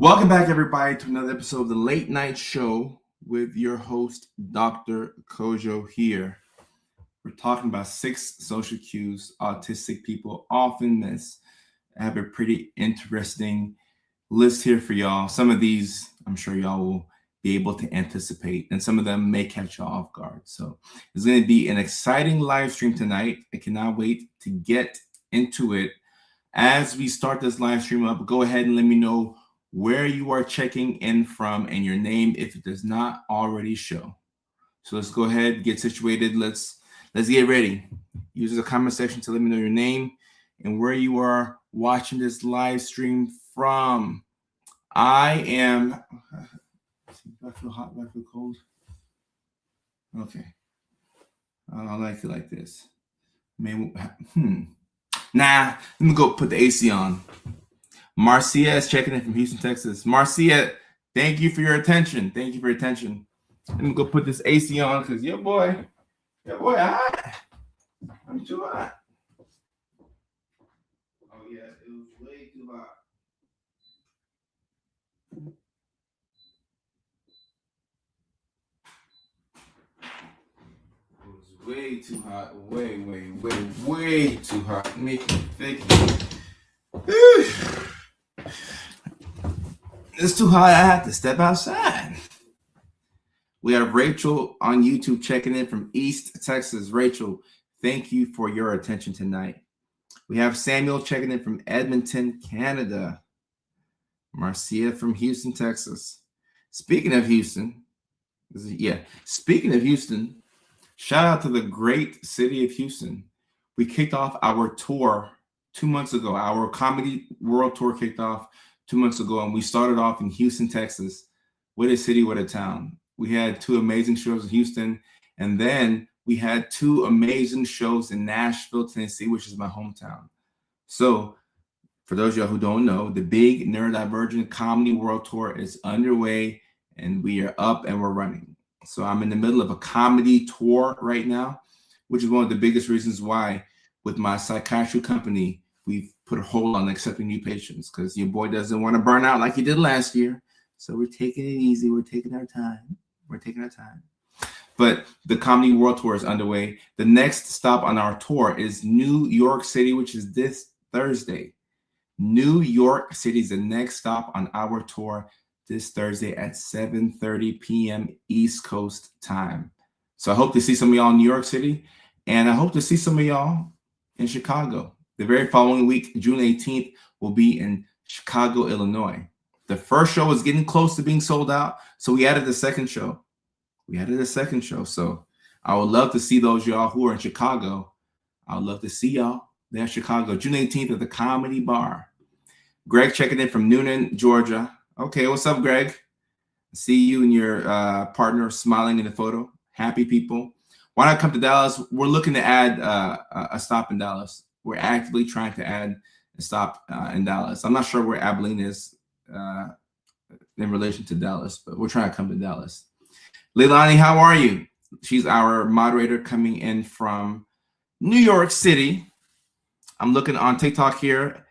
Welcome back, everybody, to another episode of the Late Night Show with your host, Dr. Kojo here. We're talking about 6 social cues autistic people often miss. I have a pretty interesting list here for y'all. Some of these, I'm sure y'all will be able to anticipate, and some of them may catch y'all off guard. So it's going to be an exciting live stream tonight. I cannot wait to get into it. As we start this live stream up, go ahead and let me know where you are checking in from and your name if it does not already show. So let's go ahead, get situated. Let's get ready. Use the comment section to let me know your name and where you are watching this live stream from. I am. Do I feel hot? Do I feel cold? Okay. I like it like this. Nah, let me go put the AC on. Marcia is checking in from Houston, Texas. Marcia, thank you for your attention. Thank you for your attention. Let me go put this AC on because your boy hot. I'm too hot. Oh yeah, it was way too hot. It was way too hot. Way too hot. Make it thick. It's too hot. I have to step outside. We have Rachel on YouTube checking in from East Texas. Rachel, thank you for your attention tonight. We have Samuel checking in from Edmonton, Canada. Marcia from Houston, Texas. Speaking of Houston, shout out to the great city of Houston. We kicked off our tour 2 months ago. Our Comedy World Tour kicked off 2 months ago, and we started off in Houston, Texas. What a city, what a town. We had 2 amazing shows in Houston, and then we had 2 amazing shows in Nashville, Tennessee, which is my hometown. So for those of y'all who don't know, the big Neurodivergent Comedy World Tour is underway, and we are up and we're running. So I'm in the middle of a comedy tour right now, which is one of the biggest reasons why with my psychiatry company, we've put a hold on accepting new patients because your boy doesn't want to burn out like he did last year. So we're taking it easy. We're taking our time. But the Comedy World Tour is underway. The next stop on our tour is New York City, which is this Thursday. New York City is the next stop on our tour this Thursday at 7:30 p.m. East Coast time. So I hope to see some of y'all in New York City, and I hope to see some of y'all in Chicago. The very following week, June 18th, will be in Chicago, Illinois. The first show was getting close to being sold out, so we added the second show. So I would love to see those y'all who are in Chicago. I would love to see y'all there in Chicago, June 18th at the Comedy Bar. Greg checking in from Noonan, Georgia. Okay, what's up, Greg? See you and your partner smiling in the photo. Happy people. Why not come to Dallas? We're looking to add a stop in Dallas. We're actively trying to add a stop in Dallas. I'm not sure where Abilene is in relation to Dallas, but we're trying to come to Dallas. Leilani, how are you? She's our moderator coming in from New York City. I'm looking on TikTok here.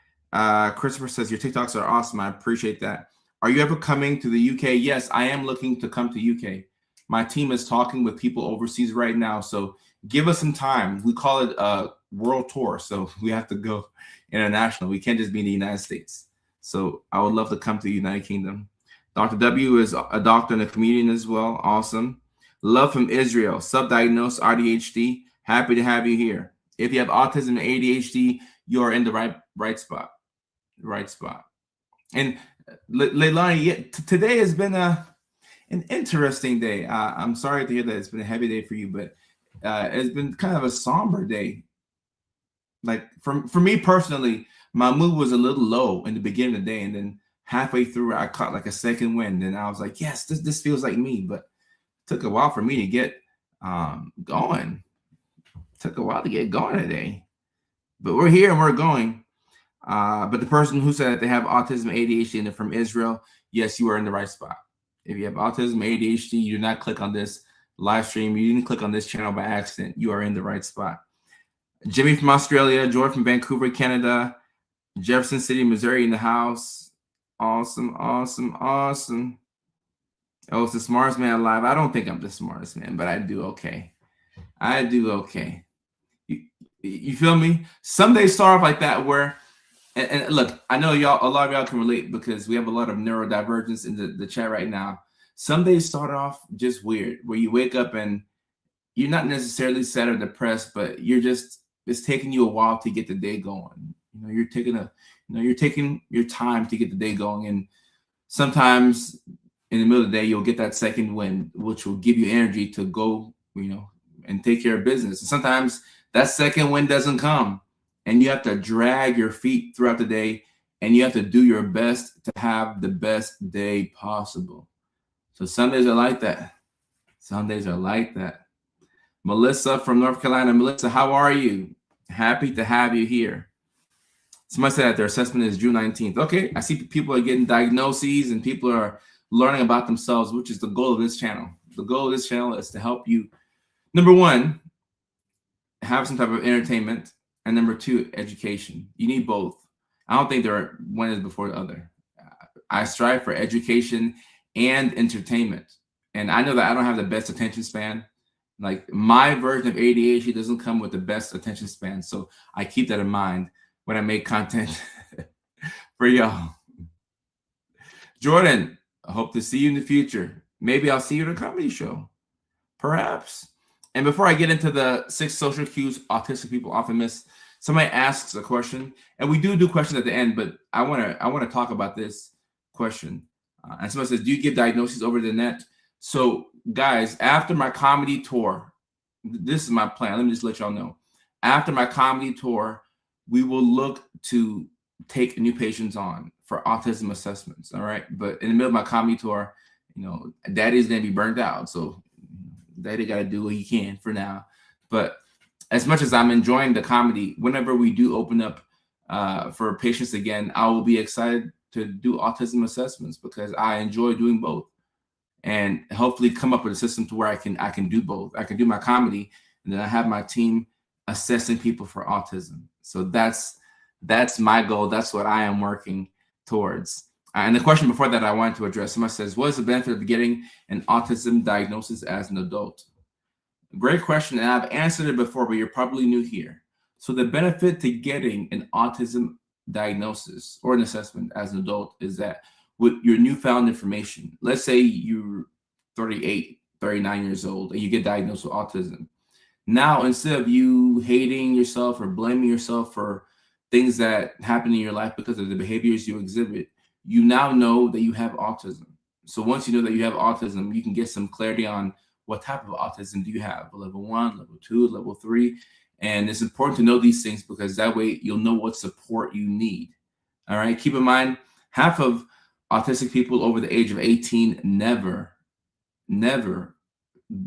Christopher says, your TikToks are awesome. I appreciate that. Are you ever coming to the UK? Yes, I am looking to come to UK. My team is talking with people overseas right now, so give us some time. We call it a world tour, so we have to go international. We can't just be in the United States. So I would love to come to the United Kingdom. Dr. W is a doctor and a comedian as well. Awesome. Love from Israel. Subdiagnosed RDHD. Happy to have you here. If you have autism and ADHD, you're in the right spot. And Leilani, today has been an interesting day. I'm sorry to hear that it's been a heavy day for you, but it's been kind of a somber day. Like for me personally, my mood was a little low in the beginning of the day, and then halfway through, I caught like a second wind, and I was like, yes, this feels like me. But it took a while for me to get going. Took a while to get going today, but we're here and we're going. But the person who said that they have autism, ADHD, and they're from Israel, yes, you are in the right spot. If you have autism, ADHD, you do not click on this live stream. You didn't click on this channel by accident. You are in the right spot. Jimmy from Australia, Joy from Vancouver, Canada, Jefferson City, Missouri in the house. Awesome, awesome, awesome. Oh, it's the smartest man alive. I don't think I'm the smartest man, but I do okay. I do okay. You, you feel me? Some days start off like that where, and look, I know y'all, a lot of y'all can relate because we have a lot of neurodivergence in the chat right now. Some days start off just weird, where you wake up and you're not necessarily sad or depressed, but you're just, it's taking you a while to get the day going. You're taking your time to get the day going, and sometimes in the middle of the day you'll get that second wind, which will give you energy to go, and take care of business. And sometimes that second wind doesn't come, and you have to drag your feet throughout the day, and you have to do your best to have the best day possible. So some days are like that. Some days are like that. Melissa from North Carolina. Melissa, how are you? Happy to have you here. Somebody said that their assessment is June 19th. Okay, I see people are getting diagnoses and people are learning about themselves, which is the goal of this channel. The goal of this channel is to help you, number one, have some type of entertainment, and number two, education. You need both. I don't think one is before the other. I strive for education and entertainment. And I know that I don't have the best attention span. Like, my version of ADHD doesn't come with the best attention span. So I keep that in mind when I make content for y'all. Jordan, I hope to see you in the future. Maybe I'll see you at a comedy show, perhaps. And before I get into the 6 social cues autistic people often miss, somebody asks a question, and we do questions at the end, but I want to talk about this question. And somebody says, do you give diagnoses over the net? So guys, after my comedy tour, this is my plan. Let me just let y'all know. After my comedy tour, we will look to take new patients on for autism assessments. All right. But in the middle of my comedy tour, daddy's going to be burned out. So daddy got to do what he can for now. But as much as I'm enjoying the comedy, whenever we do open up for patients again, I will be excited to do autism assessments because I enjoy doing both, and hopefully come up with a system to where I can do both. I can do my comedy, and then I have my team assessing people for autism. So that's my goal. That's what I am working towards. And the question before that I wanted to address, somebody says, what is the benefit of getting an autism diagnosis as an adult? Great question, and I've answered it before, but you're probably new here. So the benefit to getting an autism diagnosis or an assessment as an adult is that with your newfound information, let's say you're 38, 39 years old, and you get diagnosed with autism. Now, instead of you hating yourself or blaming yourself for things that happen in your life because of the behaviors you exhibit, you now know that you have autism. So once you know that you have autism, you can get some clarity on what type of autism do you have, level 1, level 2, level 3. And it's important to know these things because that way you'll know what support you need. All right. Keep in mind, half of autistic people over the age of 18 never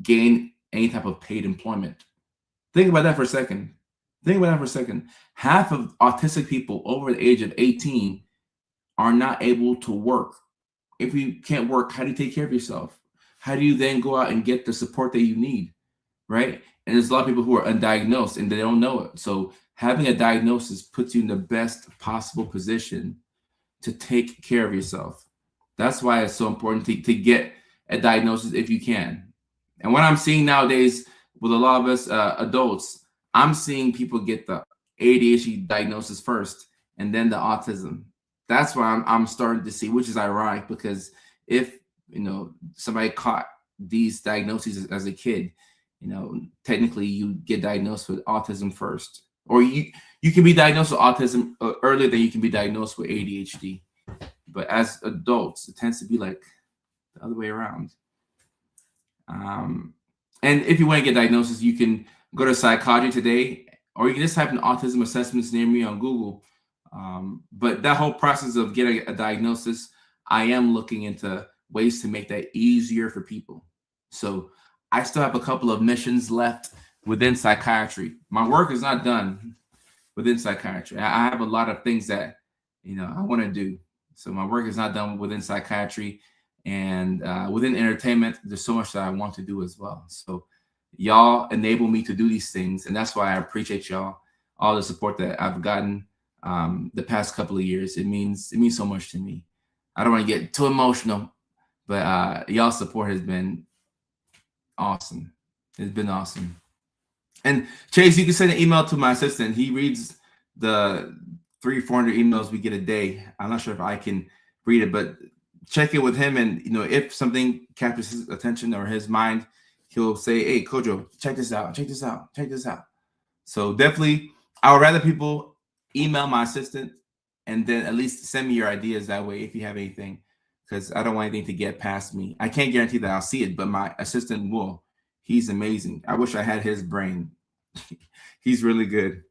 gain any type of paid employment. Think about that for a second. Half of autistic people over the age of 18 are not able to work. If you can't work, how do you take care of yourself? How do you then go out and get the support that you need, right? And there's a lot of people who are undiagnosed and they don't know it. So having a diagnosis puts you in the best possible position to take care of yourself. That's why it's so important to get a diagnosis if you can. And what I'm seeing nowadays with a lot of us adults, I'm seeing people get the ADHD diagnosis first and then the autism. That's what I'm starting to see, which is ironic because if somebody caught these diagnoses as a kid, technically you get diagnosed with autism first, or you can be diagnosed with autism earlier than you can be diagnosed with ADHD. But as adults, it tends to be like the other way around. And if you want to get diagnosis, you can go to Psychology Today, or you can just type in autism assessments near me on Google. But that whole process of getting a diagnosis, I am looking into ways to make that easier for people. So I still have a couple of missions left within psychiatry. My work is not done within psychiatry. I have a lot of things that I want to do. So my work is not done within psychiatry, and within entertainment, there's so much that I want to do as well. So y'all enable me to do these things, and that's why I appreciate y'all, all the support that I've gotten the past couple of years. It means so much to me. I don't want to get too emotional, but y'all support has been awesome. It's been awesome. And Chase, you can send an email to my assistant. He reads the 300-400 emails we get a day. I'm not sure if I can read it, but check it with him. And if something captures his attention or his mind, he'll say, "Hey, Kojo, check this out. Check this out. Check this out." So definitely, I would rather people email my assistant and then at least send me your ideas that way if you have anything, because I don't want anything to get past me. I can't guarantee that I'll see it, but my assistant will. He's amazing. I wish I had his brain. He's really good.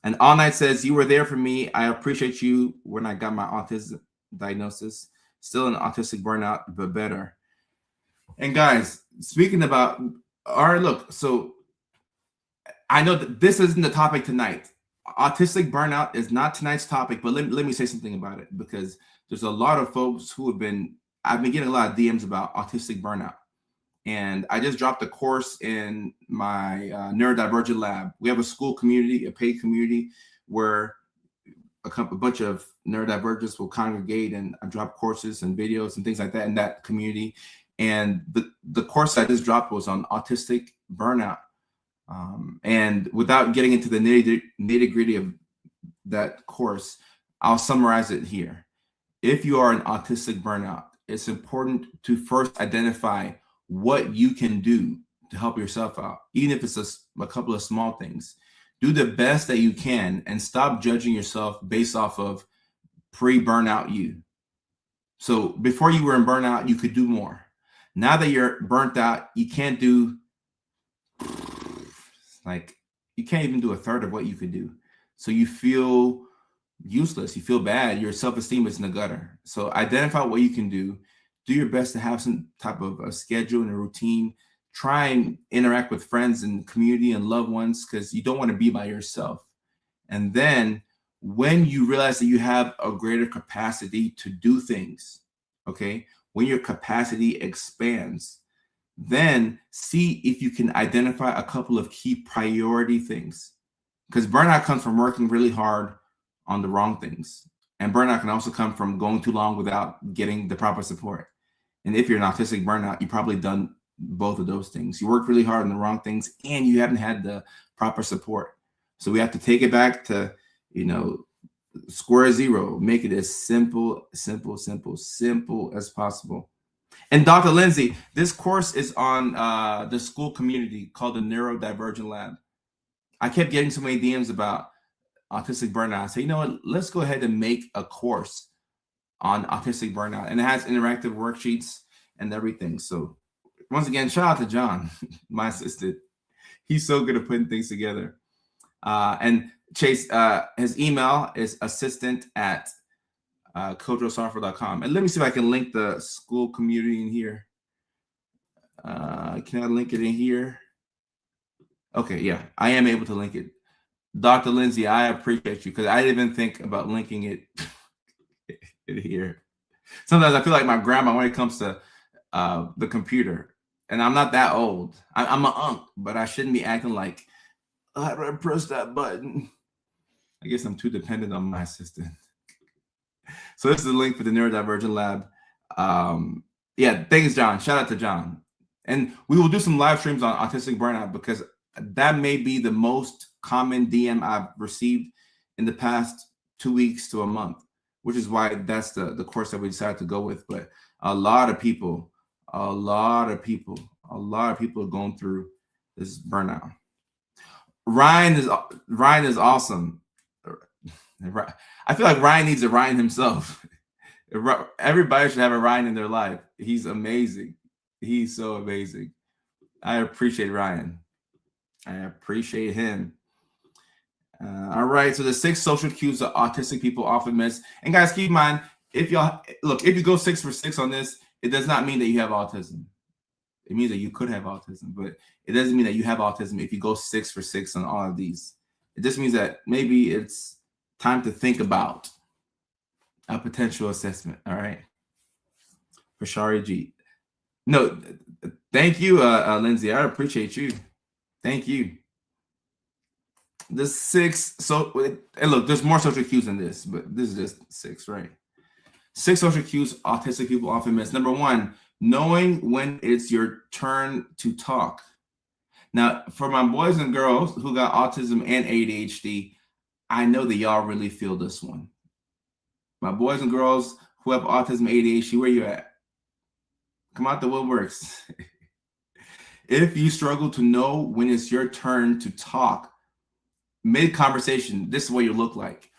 And All Night says, "You were there for me. I appreciate you when I got my autism diagnosis. Still an autistic burnout, but better." And guys, speaking about, all right, look, so I know that this isn't the topic tonight. Autistic burnout is not tonight's topic, but let me say something about it, because there's a lot of folks who I've been getting a lot of DMs about autistic burnout. And I just dropped a course in my neurodivergent lab. We have a school community, a paid community, where a bunch of neurodivergents will congregate, and I drop courses and videos and things like that in that community. And the course I just dropped was on autistic burnout. And without getting into the nitty gritty of that course, I'll summarize it here. If you are an autistic burnout, it's important to first identify what you can do to help yourself out, even if it's a couple of small things. Do the best that you can and stop judging yourself based off of pre-burnout you. So before you were in burnout, you could do more. Now that you're burnt out, you can't do, like, you can't even do a third of what you could do. So you feel useless. You feel bad. Your self-esteem is in the gutter. So identify what you can do. Do your best to have some type of a schedule and a routine. Try and interact with friends and community and loved ones, because you don't want to be by yourself. And then when you realize that you have a greater capacity to do things, okay, when your capacity expands, then see if you can identify a couple of key priority things, because burnout comes from working really hard on the wrong things. And burnout can also come from going too long without getting the proper support. And if you're an autistic burnout, you've probably done both of those things. You worked really hard on the wrong things and you haven't had the proper support. So we have to take it back to, square zero, make it as simple as possible. And Dr. Lindsay, this course is on the school community called the Neurodivergent Lab. I kept getting so many DMs about autistic burnout. I say, you know what, let's go ahead and make a course on autistic burnout. And it has interactive worksheets and everything. So once again, shout out to John, my assistant. He's so good at putting things together. And Chase, his email is assistant@kojosoftware.com. And let me see if I can link the school community in here. Can I link it in here? Okay, yeah, I am able to link it. Dr. Lindsay, I appreciate you, because I didn't even think about linking it here. Sometimes I feel like my grandma when it comes to the computer, and I'm not that old. I'm an unc, but I shouldn't be acting like, how do I press that button? I guess I'm too dependent on my assistant. So this is the link for the Neurodivergent Lab. Yeah, thanks, John. Shout out to John. And we will do some live streams on autistic burnout, because that may be the most common DM I've received in the past 2 weeks to a month, which is why that's the course that we decided to go with. But a lot of people are going through this burnout. Ryan is awesome. I feel like Ryan needs a Ryan himself. Everybody should have a Ryan in their life. He's amazing. He's so amazing. I appreciate Ryan. I appreciate him. All right. So the 6 social cues that autistic people often miss. And guys, keep in mind, if you go 6 for 6 on this, it does not mean that you have autism. It means that you could have autism, but it doesn't mean that you have autism if you go 6 for 6 on all of these. It just means that maybe it's time to think about a potential assessment. All right. For Shari G. No, thank you, Lindsay. I appreciate you. Thank you. The 6. So, and look, there's more social cues than this, but this is just 6, right? 6 social cues autistic people often miss. Number 1, knowing when it's your turn to talk. Now, for my boys and girls who got autism and ADHD, I know that y'all really feel this one. My boys and girls who have autism, ADHD, where you at? Come out the woodworks. If you struggle to know when it's your turn to talk, mid-conversation, this is what you look like.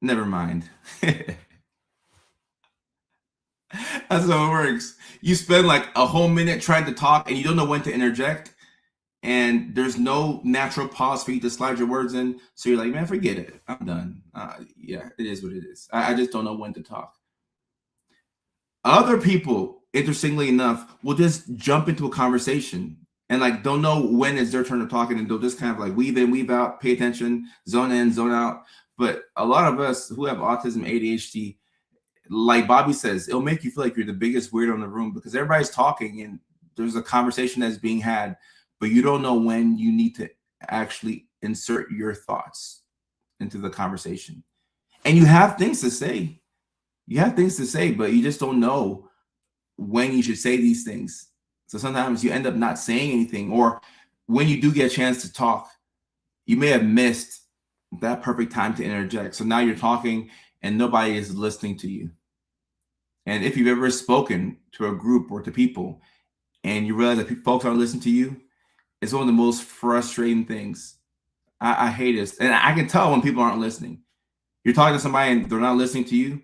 Never mind. That's how it works. You spend like a whole minute trying to talk and you don't know when to interject, and there's no natural pause for you to slide your words in. So you're like, man, forget it. I'm done. Yeah, it is what it is. I just don't know when to talk. Other people, interestingly enough, will just jump into a conversation and like don't know when it's their turn to talk, and they'll just kind of like weave in, weave out, pay attention, zone in, zone out. But a lot of us who have autism, ADHD, like Bobby says, it'll make you feel like you're the biggest weirdo in the room because everybody's talking and there's a conversation that's being had, but you don't know when you need to actually insert your thoughts into the conversation. And you have things to say. You have things to say, but you just don't know when you should say these things. So sometimes you end up not saying anything, or when you do get a chance to talk, you may have missed that perfect time to interject. So now you're talking and nobody is listening to you. And if you've ever spoken to a group or to people and you realize that folks aren't listening to you, it's one of the most frustrating things. I hate this. And I can tell when people aren't listening. You're talking to somebody and they're not listening to you.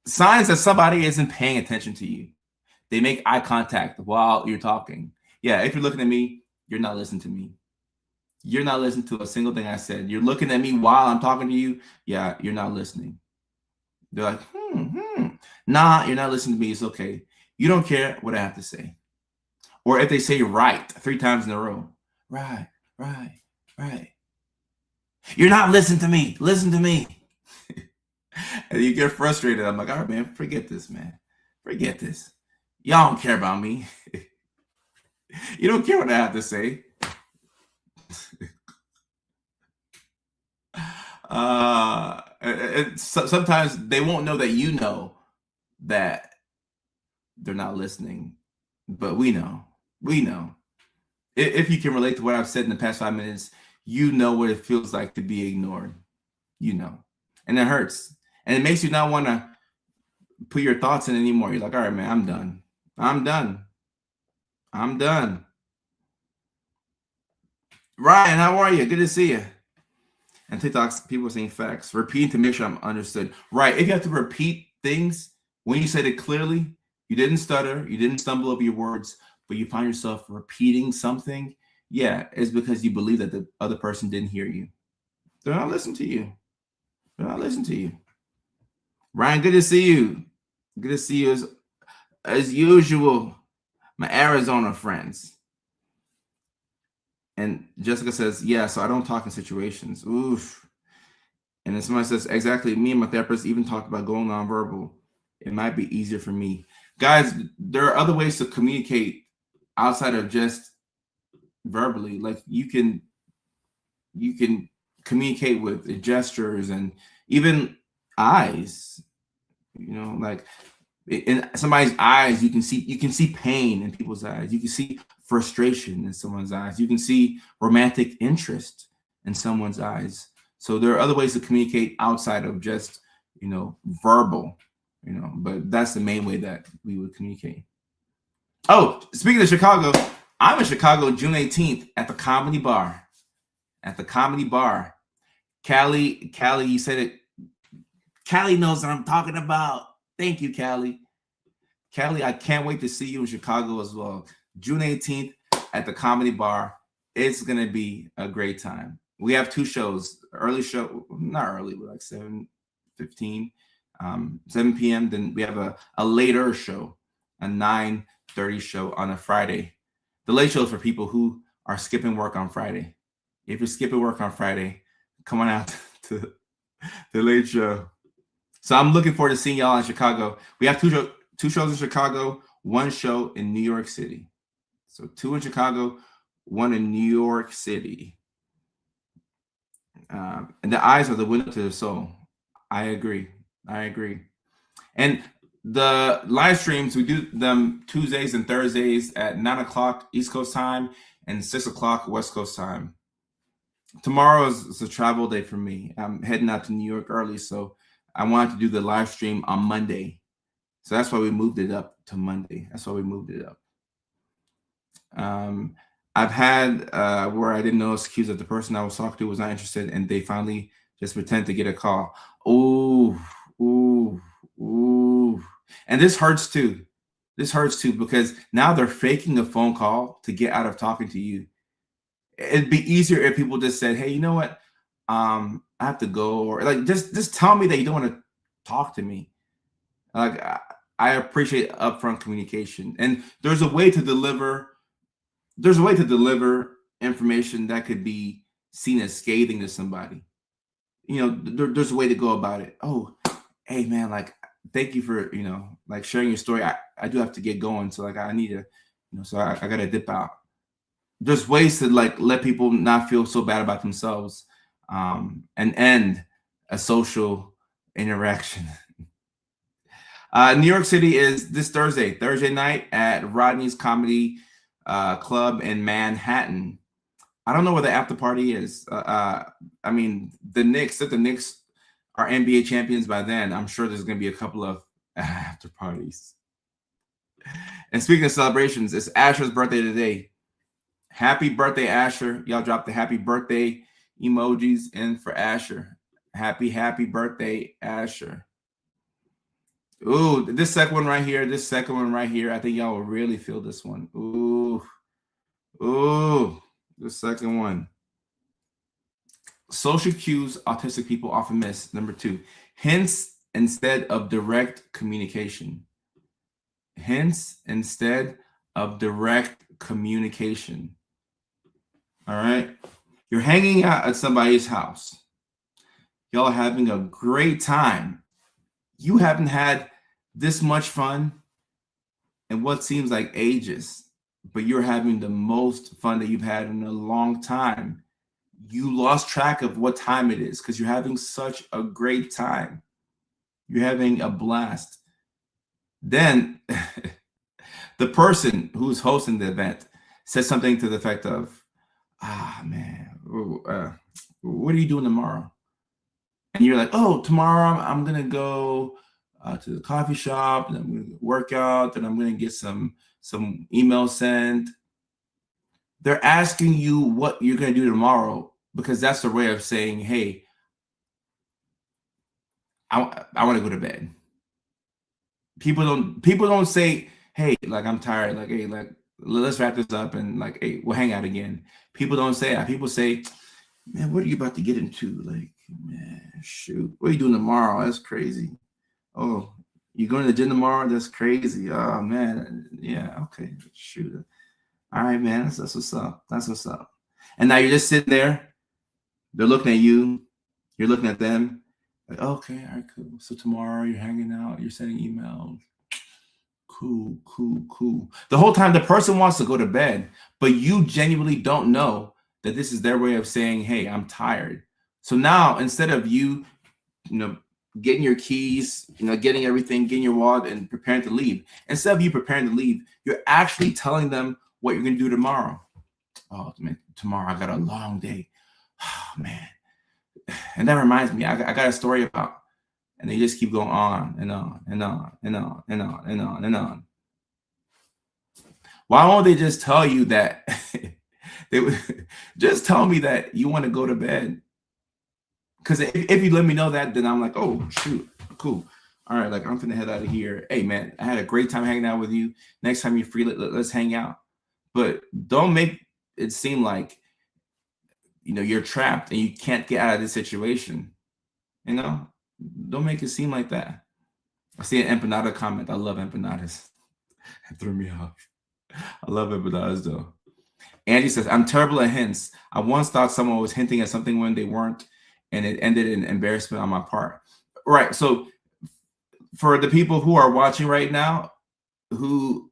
Signs that somebody isn't paying attention to you. They make eye contact while you're talking. Yeah, if you're looking at me, you're not listening to me. You're not listening to a single thing I said. You're looking at me while I'm talking to you. Yeah, you're not listening. They're like, Nah, you're not listening to me. It's okay. You don't care what I have to say. Or if they say right 3 times in a row. Right. You're not listening to me. Listen to me. And you get frustrated. I'm like, all right, man, forget this, man. Forget this. Y'all don't care about me. You don't care what I have to say. Sometimes they won't know that you know that they're not listening, but we know. If you can relate to what I've said in the past 5 minutes, you know what it feels like to be ignored. You know, and it hurts, and it makes you not want to put your thoughts in anymore. You're like, all right, man, I'm done. Ryan, how are you? Good to see you. And TikToks, people are saying facts. Repeating to make sure I'm understood. Right. If you have to repeat things when you said it clearly, you didn't stutter, you didn't stumble over your words, but you find yourself repeating something, yeah, it's because you believe that the other person didn't hear you. They're not listening to you. Ryan, good to see you. Good to see you as usual, my Arizona friends. And Jessica says, yeah, so I don't talk in situations. Oof. And then somebody says, exactly, me and my therapist even talked about going nonverbal. It might be easier for me. Guys, there are other ways to communicate outside of just verbally. Like you can communicate with gestures and even eyes. You know, like in somebody's eyes, you can see pain in people's eyes. You can see frustration in someone's eyes. You can see romantic interest in someone's eyes. So there are other ways to communicate outside of just, verbal, but that's the main way that we would communicate. Oh, speaking of Chicago, I'm in Chicago June 18th at the Comedy Bar. Callie, you said it. Callie knows what I'm talking about. Thank you, Callie. Callie, I can't wait to see you in Chicago as well. June 18th at the Comedy Bar. It's going to be a great time. We have 2 shows. Early show, not early, but like 7:15, 7 p.m. Then we have a later show, a 9:30 show on a Friday. The late show is for people who are skipping work on Friday. If you're skipping work on Friday, come on out to the late show. So I'm looking forward to seeing y'all in Chicago. We have two shows in Chicago, one show in New York City. So 2 in Chicago, 1 in New York City. And the eyes are the window to the soul. I agree. And the live streams, we do them Tuesdays and Thursdays at 9 o'clock East Coast time and 6 o'clock West Coast time. Tomorrow is a travel day for me. I'm heading out to New York early, so I wanted to do the live stream on Monday. So that's why we moved it up to Monday. I've had where I didn't know excuse that the person I was talking to was not interested, and they finally just pretend to get a call. Ooh. And this hurts too. Because now they're faking a phone call to get out of talking to you. It'd be easier if people just said, hey, you know what? I have to go, or like just tell me that you don't want to talk to me. Like I appreciate upfront communication, and there's a way to deliver information that could be seen as scathing to somebody. There's a way to go about it. Oh, hey man, like thank you for like sharing your story. I do have to get going, so like I need to, so I gotta dip out. There's ways to like let people not feel so bad about themselves, and end a social interaction. New York City is this Thursday night at Rodney's Comedy Club in Manhattan. I don't know where the after party is. I mean, the Knicks are NBA champions by then. I'm sure there's going to be a couple of after parties. And speaking of celebrations, it's Asher's birthday today. Happy birthday, Asher. Y'all drop the happy birthday emojis in for Asher. Happy birthday, Asher. Ooh, this second one right here. I think y'all will really feel this one. Ooh, the second one. Social cues autistic people often miss. Number 2, hints instead of direct communication. All right. You're hanging out at somebody's house. Y'all are having a great time. You haven't had this much fun in what seems like ages, but you're having the most fun that you've had in a long time. You lost track of what time it is because you're having such a great time. You're having a blast. Then the person who's hosting the event says something to the effect of, man, what are you doing tomorrow? And you're like, oh, tomorrow I'm going to go to the coffee shop, and I'm going to work out, and I'm going to get some emails sent. They're asking you what you're going to do tomorrow because that's their way of saying, hey, I want to go to bed. People don't say, hey, like I'm tired, like, hey, like let's wrap this up and like, hey, we'll hang out again. People don't say that. People say, man, what are you about to get into? Like, man, shoot, what are you doing tomorrow? That's crazy. Oh, you going to the gym tomorrow? That's crazy. Oh man, yeah, okay, shoot. All right, man, that's what's up. And now you're just sitting there. They're looking at you. You're looking at them. Like, okay, all right, cool. So tomorrow you're hanging out. You're sending emails. Cool. The whole time the person wants to go to bed, but you genuinely don't know that this is their way of saying, hey, I'm tired. So now instead of you, getting your keys, getting everything, getting your wallet and preparing to leave, instead of you preparing to leave, you're actually telling them what you're going to do tomorrow. Oh, man, tomorrow I got a long day. Oh, man. And that reminds me, I got a story about, and they just keep going on and on and on and on and on and on and on. Why won't they just tell you that? They would just tell me that you want to go to bed. Because if you let me know that, then I'm like, oh, shoot, cool. All right, like I'm finna head out of here. Hey, man, I had a great time hanging out with you. Next time you're free, let's hang out. But don't make it seem like, you're trapped and you can't get out of this situation. Don't make it seem like that. I see an empanada comment. I love empanadas. It threw me off. I love empanadas though. Angie says, I'm terrible at hints. I once thought someone was hinting at something when they weren't, and it ended in embarrassment on my part. Right. So for the people who are watching right now who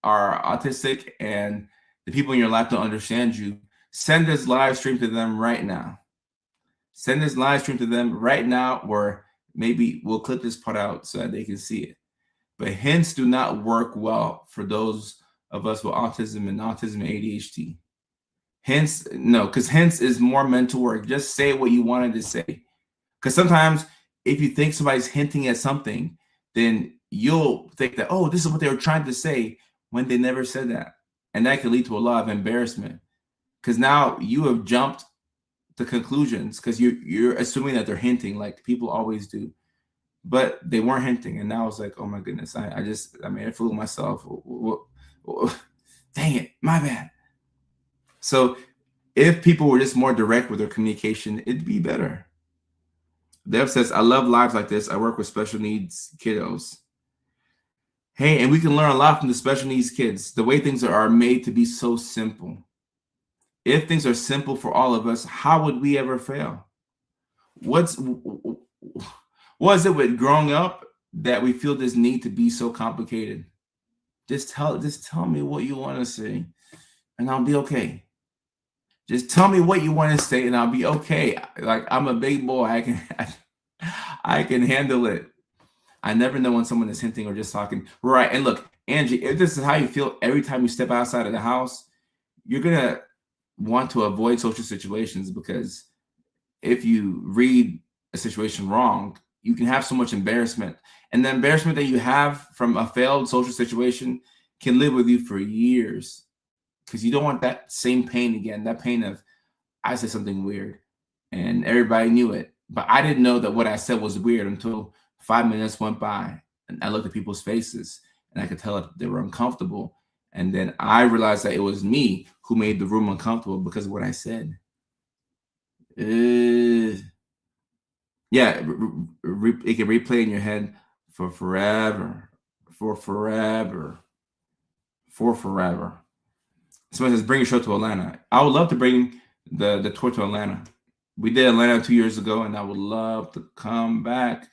are autistic and the people in your life don't understand you, send this live stream to them right now. Send this live stream to them right now, or maybe we'll clip this part out so that they can see it. But hints do not work well for those of us with autism and ADHD. Hints, no, because hints is more mental work. Just say what you wanted to say. Because sometimes if you think somebody's hinting at something, then you'll think that, oh, this is what they were trying to say when they never said that. And that can lead to a lot of embarrassment. Because now you have jumped to conclusions because you're assuming that they're hinting like people always do. But they weren't hinting. And now it's like, oh my goodness, I made a fool of myself. Dang it, my bad. So if people were just more direct with their communication, it'd be better. Dev says, I love lives like this. I work with special needs kiddos. Hey, and we can learn a lot from the special needs kids. The way things are made to be so simple. If things are simple for all of us, how would we ever fail? What is it with growing up that we feel this need to be so complicated? Just tell me what you want to say, and I'll be okay. Just tell me what you want to say, and I'll be okay. Like, I'm a big boy. I can handle it. I never know when someone is hinting or just talking. Right. And look, Angie, if this is how you feel every time you step outside of the house, you're going to want to avoid social situations, because if you read a situation wrong, you can have so much embarrassment. And the embarrassment that you have from a failed social situation can live with you for years, because you don't want that same pain again, that pain of, I said something weird and everybody knew it, but I didn't know that what I said was weird until 5 minutes went by and I looked at people's faces and I could tell that they were uncomfortable. And then I realized that it was me who made the room uncomfortable because of what I said. Yeah, it can replay in your head for forever. Someone says, bring your show to Atlanta. I would love to bring the tour to Atlanta. We did Atlanta 2 years ago, and I would love to come back.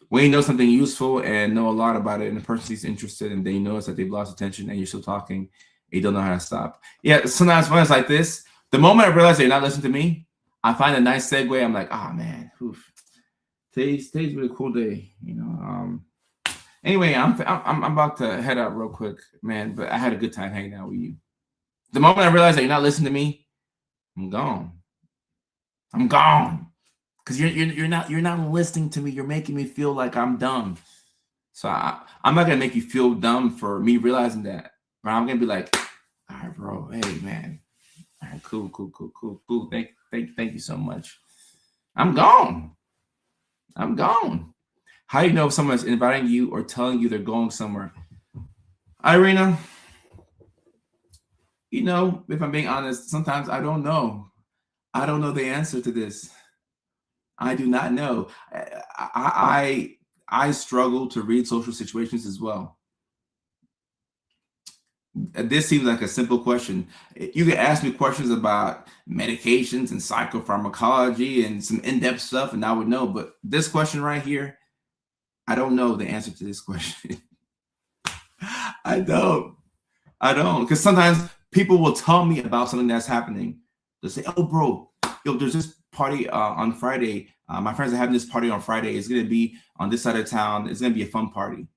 When you know something useful and know a lot about it, and the person's interested, and they notice that they've lost attention, and you're still talking, and you don't know how to stop. Yeah, sometimes when it's like this, the moment I realize they're not listening to me, I find a nice segue. I'm like, oh man, oof. Today's really cool day, you know. Anyway, I'm about to head out real quick, man. But I had a good time hanging out with you. The moment I realize that you're not listening to me, I'm gone. I'm gone, because you're not listening to me. You're making me feel like I'm dumb. So I'm not gonna make you feel dumb for me realizing that, but I'm gonna be like, all right, bro. Hey, man. All right, cool. Thank you so much. I'm gone. How do you know if someone's inviting you or telling you they're going somewhere? Irina, you know, if I'm being honest, sometimes I don't know. I don't know the answer to this. I do not know. I struggle to read social situations as well. This seems like a simple question. You can ask me questions about medications and psychopharmacology and some in-depth stuff, and I would know. But this question right here, I don't know the answer to this question. I don't. Because sometimes people will tell me about something that's happening. They'll say, oh, bro, yo, there's this party on Friday. My friends are having this party on Friday. It's going to be on this side of town. It's going to be a fun party.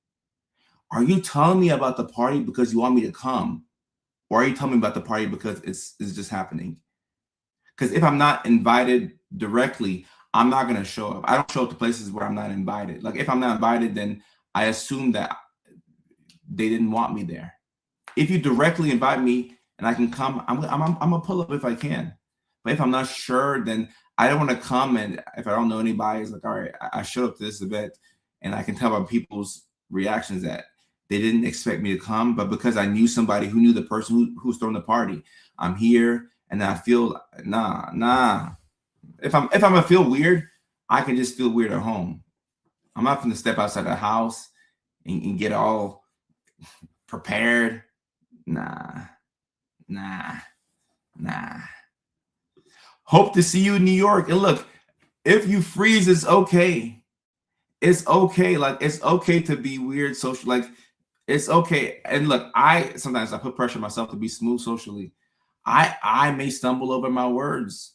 Are you telling me about the party because you want me to come? Or are you telling me about the party because it's just happening? Because if I'm not invited directly, I'm not going to show up. I don't show up to places where I'm not invited. Like, if I'm not invited, then I assume that they didn't want me there. If you directly invite me and I can come, I'm gonna pull up if I can. But if I'm not sure, then I don't want to come. And if I don't know anybody, it's like, all right, I showed up to this event, and I can tell by people's reactions that they didn't expect me to come. But because I knew somebody who knew the person who's throwing the party, I'm here, and I feel nah. If I'm gonna feel weird, I can just feel weird at home. I'm not gonna step outside the house and get all prepared. Nah. Nah. Hope to see you in New York. And look, if you freeze, it's okay. It's okay. Like, it's okay to be weird social. Like, it's okay. And look, sometimes I put pressure on myself to be smooth socially. I may stumble over my words.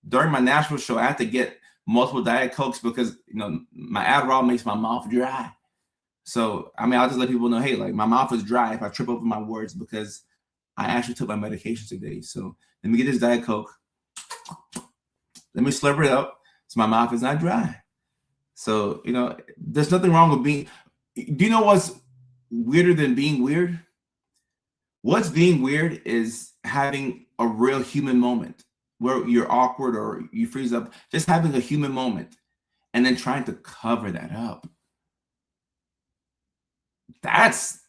During my Nashville show, I had to get multiple Diet Cokes because my Adderall makes my mouth dry. So I mean, I'll just let people know, hey, like, my mouth is dry if I trip over my words because I actually took my medication today. So let me get this Diet Coke. Let me slurp it up so my mouth is not dry. So, there's nothing wrong with being. Do you know what's weirder than being weird? What's being weird is having a real human moment where you're awkward or you freeze up, just having a human moment and then trying to cover that up. That's,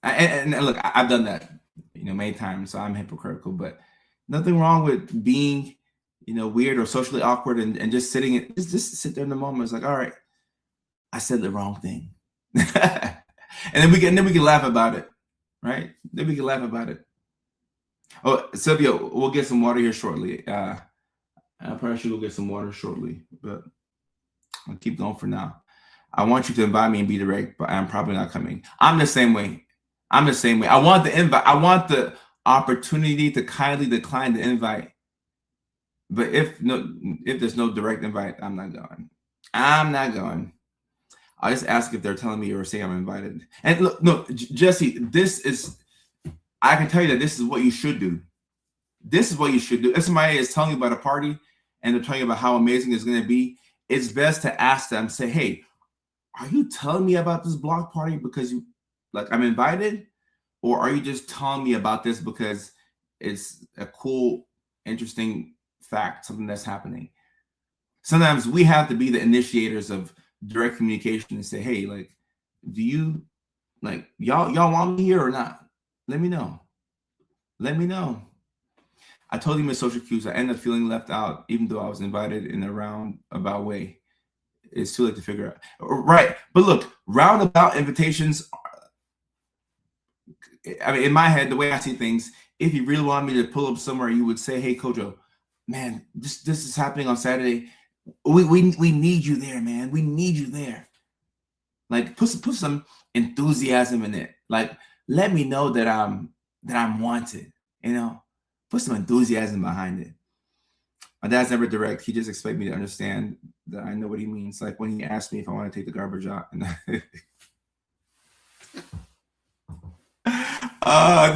and look, I've done that, many times, so I'm hypocritical, but nothing wrong with being, weird or socially awkward and just sitting, just sit there in the moment. It's like, all right, I said the wrong thing. and then we can laugh about it, right? Then we can laugh about it. Oh, Sylvia, we'll get some water here shortly. I probably should go get some water shortly, but I'll keep going for now. I want you to invite me and be direct, but I'm probably not coming. I'm the same way. I want the invite. I want the opportunity to kindly decline the invite. But if there's no direct invite, I'm not going. I'll just ask if they're telling me or saying I'm invited. And look, no, Jesse, I can tell you that this is what you should do. This is what you should do. If somebody is telling you about a party and they're telling you about how amazing it's going to be, it's best to ask them, say, hey, are you telling me about this block party because I'm invited? Or are you just telling me about this because it's a cool, interesting fact, something that's happening? Sometimes we have to be the initiators of direct communication and say, hey, like, do you, like, y'all want me here or not? Let me know. I told you my social cues. I ended up feeling left out, even though I was invited in a roundabout way. It's too late to figure out. Right. But look, roundabout invitations, I mean, in my head, the way I see things, if you really want me to pull up somewhere, you would say, hey, Kojo, man, this is happening on Saturday. We need you there, man. We need you there. Like, put some enthusiasm in it. Like, let me know that I'm wanted, Put some enthusiasm behind it. My dad's never direct. He just expects me to understand that I know what he means. Like when he asked me if I want to take the garbage out.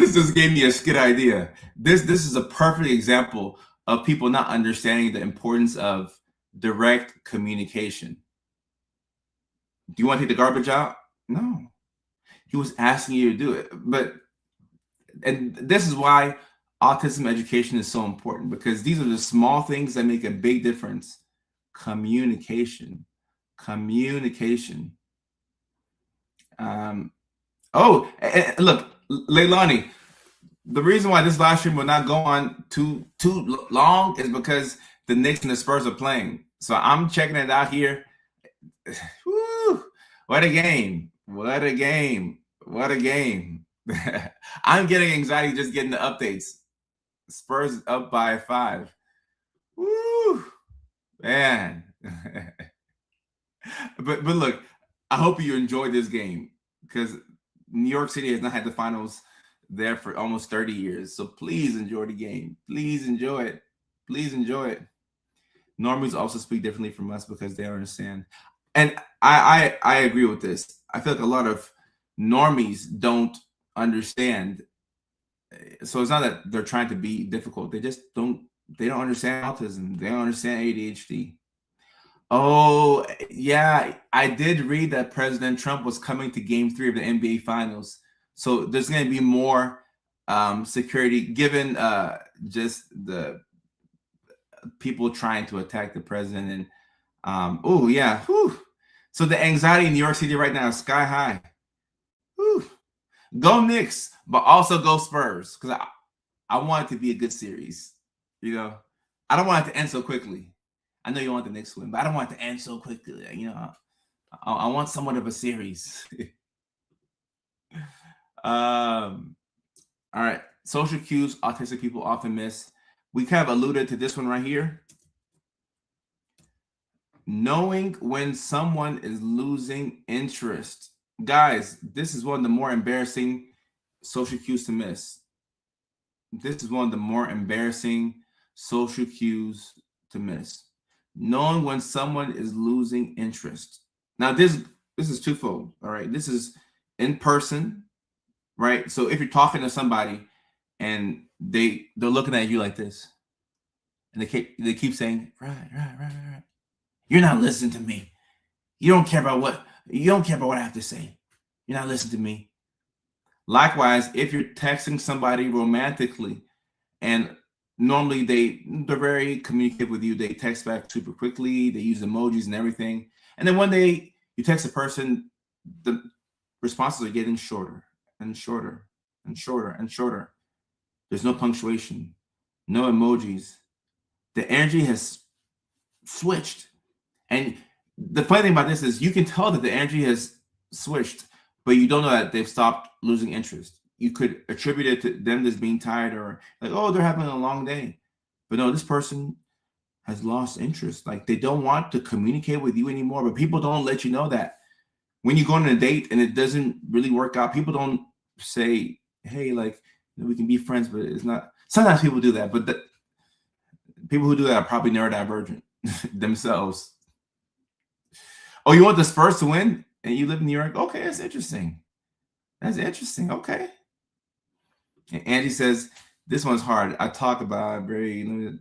This just gave me a skit idea. This is a perfect example of people not understanding the importance of direct communication. Do you want to take the garbage out? No. He was asking you to do it. And this is why autism education is so important, because these are the small things that make a big difference. Communication. Look, Leilani, the reason why this live stream will not go on too long is because the Knicks and the Spurs are playing. So I'm checking it out here. Woo, what a game. I'm getting anxiety just getting the updates. Spurs up by 5. Woo, man. But look, I hope you enjoyed this game, because New York City has not had the finals there for almost 30 years. So please enjoy the game. Please enjoy it. Normies also speak differently from us because they understand. And I agree with this. I feel like a lot of normies don't understand. So it's not that they're trying to be difficult. They just don't understand autism. They don't understand ADHD. Oh, yeah. I did read that President Trump was coming to Game 3 of the NBA Finals. So there's going to be more security, given just the people trying to attack the president. And oh, yeah. Whew. So the anxiety in New York City right now is sky high. Whew. Go Knicks, but also go Spurs, because I want it to be a good series. I don't want it to end so quickly. I know you want the Knicks to win, but I don't want it to end so quickly. I want somewhat of a series. All right. Social cues autistic people often miss. We kind of alluded to this one right here. Knowing when someone is losing interest. Guys, this is one of the more embarrassing social cues to miss. This is one of the more embarrassing social cues to miss. Knowing when someone is losing interest. Now, this is twofold. All right. This is in person, right? So if you're talking to somebody and they're looking at you like this, and they keep saying, right. You're not listening to me. You don't care about what I have to say. You're not listening to me. Likewise, if you're texting somebody romantically and normally they're very communicative with you, they text back super quickly, they use emojis and everything. And then one day you text a person, the responses are getting shorter and shorter and shorter and shorter. There's no punctuation, no emojis. The energy has switched. And the funny thing about this is you can tell that the energy has switched, but you don't know that they've stopped losing interest. You could attribute it to them just being tired or like, oh, they're having a long day. But no, this person has lost interest. Like they don't want to communicate with you anymore. But people don't let you know that. When you go on a date and it doesn't really work out, people don't say, hey, like we can be friends, but it's not. Sometimes people do that, but the people who do that are probably neurodivergent themselves. Oh, you want the Spurs to win and you live in New York? Okay, that's interesting. That's interesting. Okay. And Angie says, this one's hard. I talk about very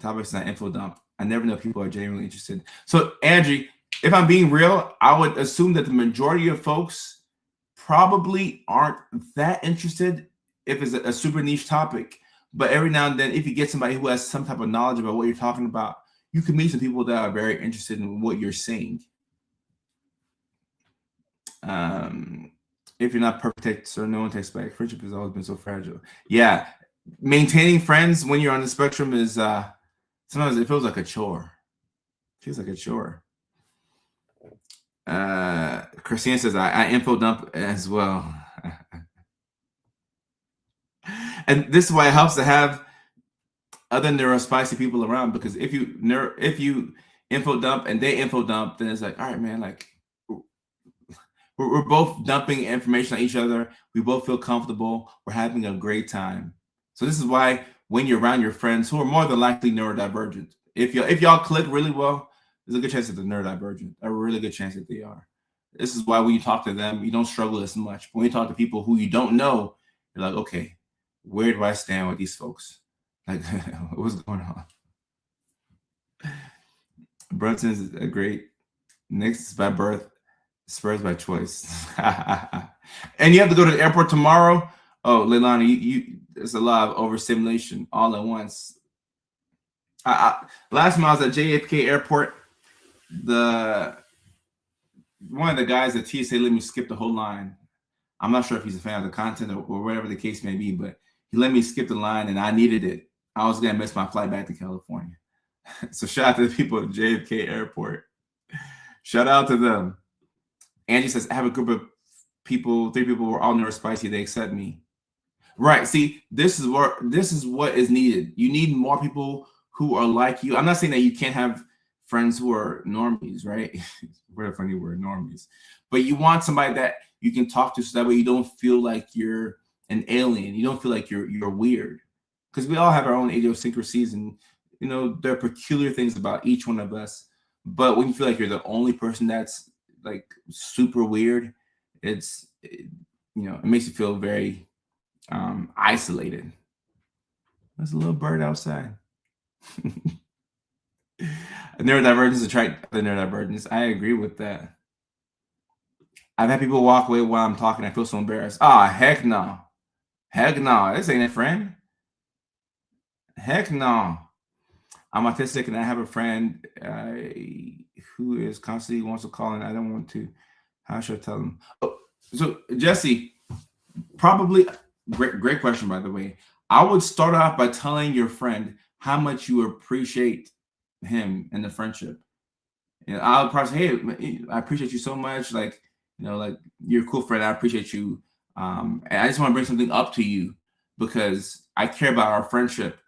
topics not info dump. I never know if people are genuinely interested. So, Angie, if I'm being real, I would assume that the majority of folks probably aren't that interested if it's a super niche topic. But every now and then, if you get somebody who has some type of knowledge about what you're talking about, you can meet some people that are very interested in what you're saying. If you're not perfect, so no one takes back. Friendship has always been so fragile. Yeah, maintaining friends when you're on the spectrum is sometimes it feels like a chore. It feels like a chore. Christine says I info dump as well. And this is why it helps to have other neurospicy people around, because if you info dump and they info dump, then it's like, all right, man, like we're both dumping information on each other. We both feel comfortable. We're having a great time. So this is why when you're around your friends who are more than likely neurodivergent, if y'all click really well, there's a good chance that they're neurodivergent. A really good chance that they are. This is why when you talk to them, you don't struggle as much. When you talk to people who you don't know, you're like, okay, where do I stand with these folks? Like, what's going on? Brunson is a great. Knicks by birth, Spurs by choice. And you have to go to the airport tomorrow. Oh, Leilani, there's a lot of overstimulation all at once. Last time I was at JFK Airport, one of the guys at TSA let me skip the whole line. I'm not sure if he's a fan of the content or whatever the case may be, but he let me skip the line and I needed it. I was gonna miss my flight back to California. So shout out to the people at JFK Airport. Shout out to them. Angie says, I have a group of people, 3 people who are all neurospicy. They accept me. Right. See, this is what is needed. You need more people who are like you. I'm not saying that you can't have friends who are normies, right? What a funny word, normies. But you want somebody that you can talk to so that way you don't feel like you're an alien. You don't feel like you're weird. Because we all have our own idiosyncrasies and there are peculiar things about each one of us. But when you feel like you're the only person that's like super weird, it makes you feel very isolated. There's a little bird outside. Neurodivergence attract the neurodivergence. I agree with that. I've had people walk away while I'm talking. I feel so embarrassed. Heck no. Heck no. This ain't a friend. Heck no. I'm autistic and I have a friend who is constantly wants to call and I don't want to. How should I tell them? Oh, so Jesse, probably great question, by the way. I would start off by telling your friend how much you appreciate him and the friendship. And I'll probably say, hey, I appreciate you so much. Like, like you're a cool friend. I appreciate you And I just want to bring something up to you because I care about our friendship.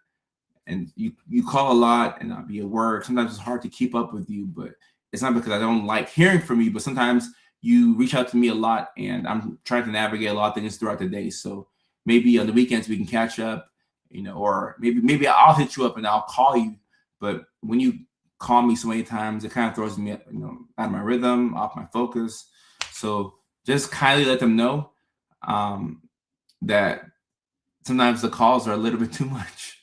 And you call a lot, and I'll be at work. Sometimes it's hard to keep up with you, but it's not because I don't like hearing from you. But sometimes you reach out to me a lot, and I'm trying to navigate a lot of things throughout the day. So maybe on the weekends we can catch up, or maybe I'll hit you up and I'll call you. But when you call me so many times, it kind of throws me, out of my rhythm, off my focus. So just kindly let them know that sometimes the calls are a little bit too much.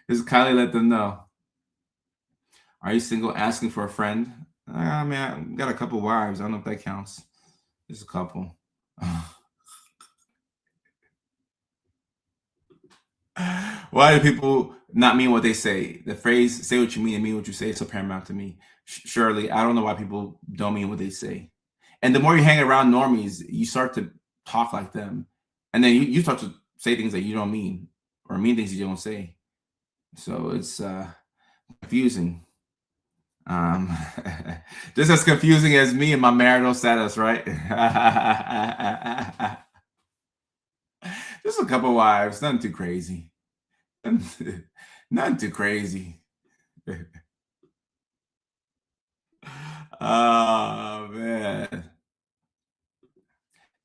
Just kindly let them know. Are you single? Asking for a friend? I mean, I got a couple wives. I don't know if that counts. Just a couple. Why do people not mean what they say? The phrase "say what you mean and mean what you say" is so paramount to me. Surely, I don't know why people don't mean what they say. And the more you hang around normies, you start to talk like them, and then you start to say things that you don't mean, or mean things you don't say. So it's confusing. Just as confusing as me and my marital status, right? Just a couple wives, nothing too crazy. Nothing too crazy. Oh man.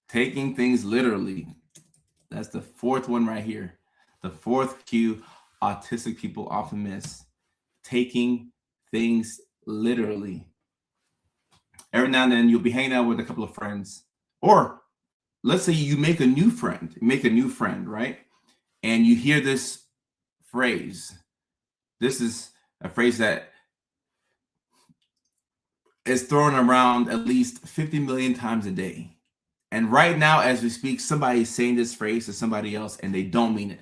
Taking things literally. That's the fourth one right here. The fourth cue autistic people often miss. Taking things literally. Every now and then you'll be hanging out with a couple of friends, or let's say you make a new friend, right? And you hear this phrase. This is a phrase that is thrown around at least 50 million times a day. And right now, as we speak, somebody is saying this phrase to somebody else and they don't mean it.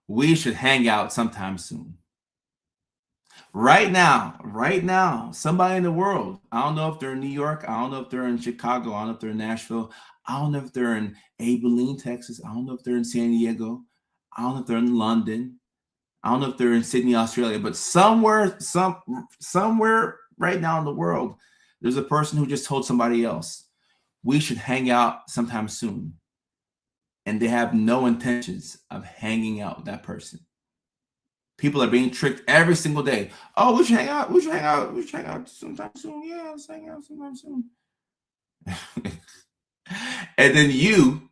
We should hang out sometime soon. Right now, somebody in the world, I don't know if they're in New York, I don't know if they're in Chicago, I don't know if they're in Nashville, I don't know if they're in Abilene, Texas, I don't know if they're in San Diego, I don't know if they're in London, I don't know if they're in Sydney, Australia, but somewhere right now in the world, there's a person who just told somebody else, we should hang out sometime soon. And they have no intentions of hanging out with that person. People are being tricked every single day. Oh, we should hang out. We should hang out. We should hang out sometime soon. Yeah, let's hang out sometime soon. And then you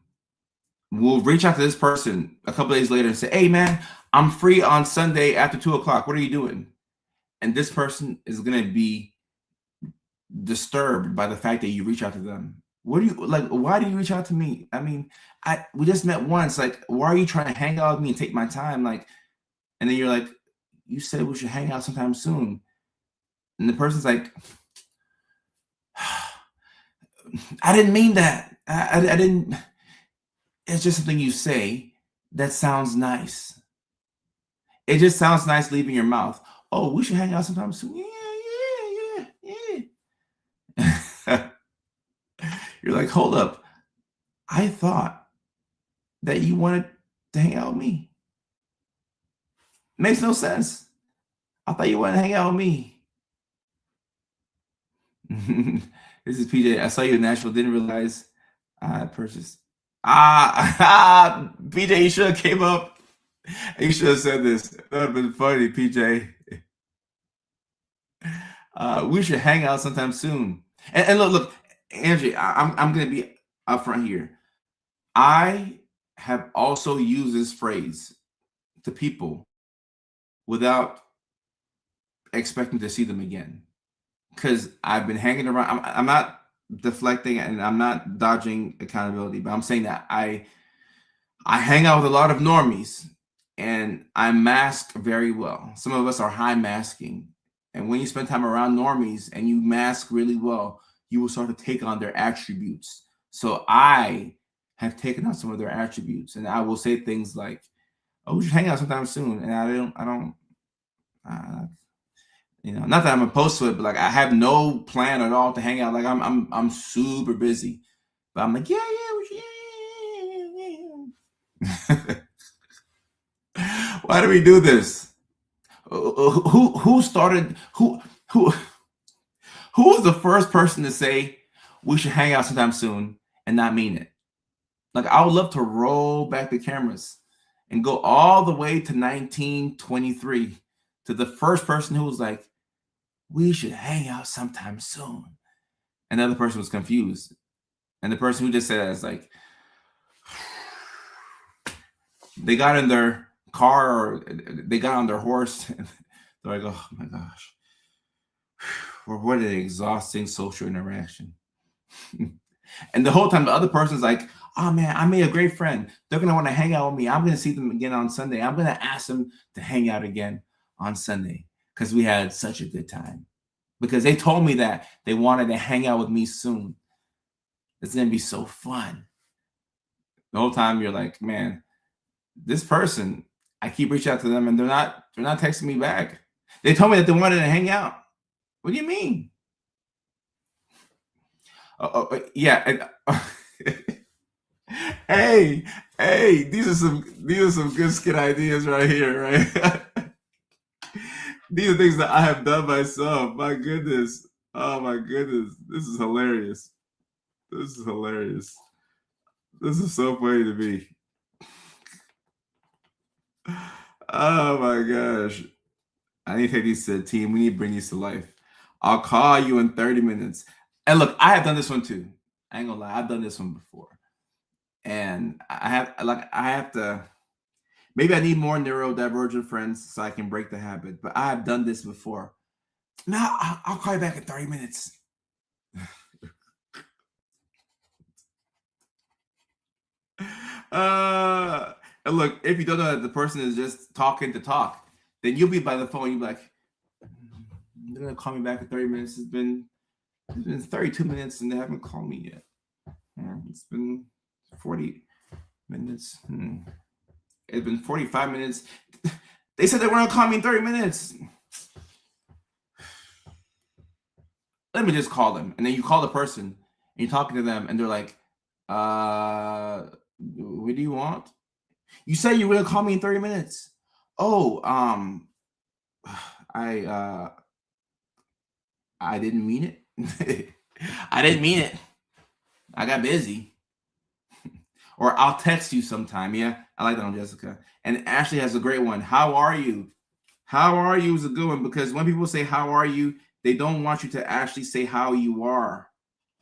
will reach out to this person a couple days later and say, hey, man, I'm free on Sunday after 2:00. What are you doing? And this person is going to be disturbed by the fact that you reach out to them. What do you like? Why do you reach out to me? I mean, we just met once. Like, why are you trying to hang out with me and take my time? Like, and then you're like, you said we should hang out sometime soon. And the person's like, I didn't mean that. I didn't. It's just something you say that sounds nice. It just sounds nice leaving your mouth. Oh, we should hang out sometime soon. Yeah. You're like, hold up. I thought that you wanted to hang out with me. Makes no sense. I thought you wanted to hang out with me. This is PJ. I saw you in Nashville. Didn't realize I purchased. PJ, you should have came up. You should have said this. That would have been funny, PJ. We should hang out sometime soon. And look, Angie, I'm going to be upfront here. I have also used this phrase to people without expecting to see them again, because I've been hanging around. I'm not deflecting and I'm not dodging accountability, but I'm saying that I hang out with a lot of normies and I mask very well. Some of us are high masking. And when you spend time around normies and you mask really well, you will start to take on their attributes. So I have taken on some of their attributes, and I will say things like, "Oh, we should hang out sometime soon." And I don't, not that I'm opposed to it, but like I have no plan at all to hang out. Like I'm super busy, but I'm like, yeah, Why do we do this? Who started? Who was the first person to say we should hang out sometime soon? and not mean it. Like, I would love to roll back the cameras and go all the way to 1923 to the first person who was like, we should hang out sometime soon. And the other person was confused. And the person who just said that is like, they got in their car or they got on their horse. And they're like, oh my gosh. What an exhausting social interaction. And the whole time, the other person's like, oh man, I made a great friend. They're going to want to hang out with me. I'm going to see them again on Sunday. I'm going to ask them to hang out again on Sunday because we had such a good time. Because they told me that they wanted to hang out with me soon. It's going to be so fun. The whole time you're like, man, this person, I keep reaching out to them and they're not texting me back. They told me that they wanted to hang out. What do you mean? Yeah. Hey, these are some good skit ideas right here, right? These are things that I have done myself. My goodness. Oh my goodness. This is hilarious. This is hilarious. This is so funny to me. Oh my gosh. I need to take these to the team. We need to bring these to life. I'll call you in 30 minutes. And look, I have done this one too. I ain't gonna lie, I've done this one before. And I have to, maybe I need more neurodivergent friends so I can break the habit. But I have done this before. No, I'll call you back in 30 minutes. And look, if you don't know that the person is just talking to talk, then you'll be by the phone. You'll be like, they're gonna call me back in 30 minutes. It's been 32 minutes and they haven't called me yet. It's been 40 minutes. It's been 45 minutes. They said they were gonna call me in 30 minutes. Let me just call them. And then you call the person and you're talking to them and they're like, what do you want? You say you were gonna call me in 30 minutes. Oh, I didn't mean it. I didn't mean it. I got busy. Or I'll text you sometime. Yeah, I like that one, Jessica. And Ashley has a great one. How are you? How are you is a good one because when people say how are you, they don't want you to actually say how you are.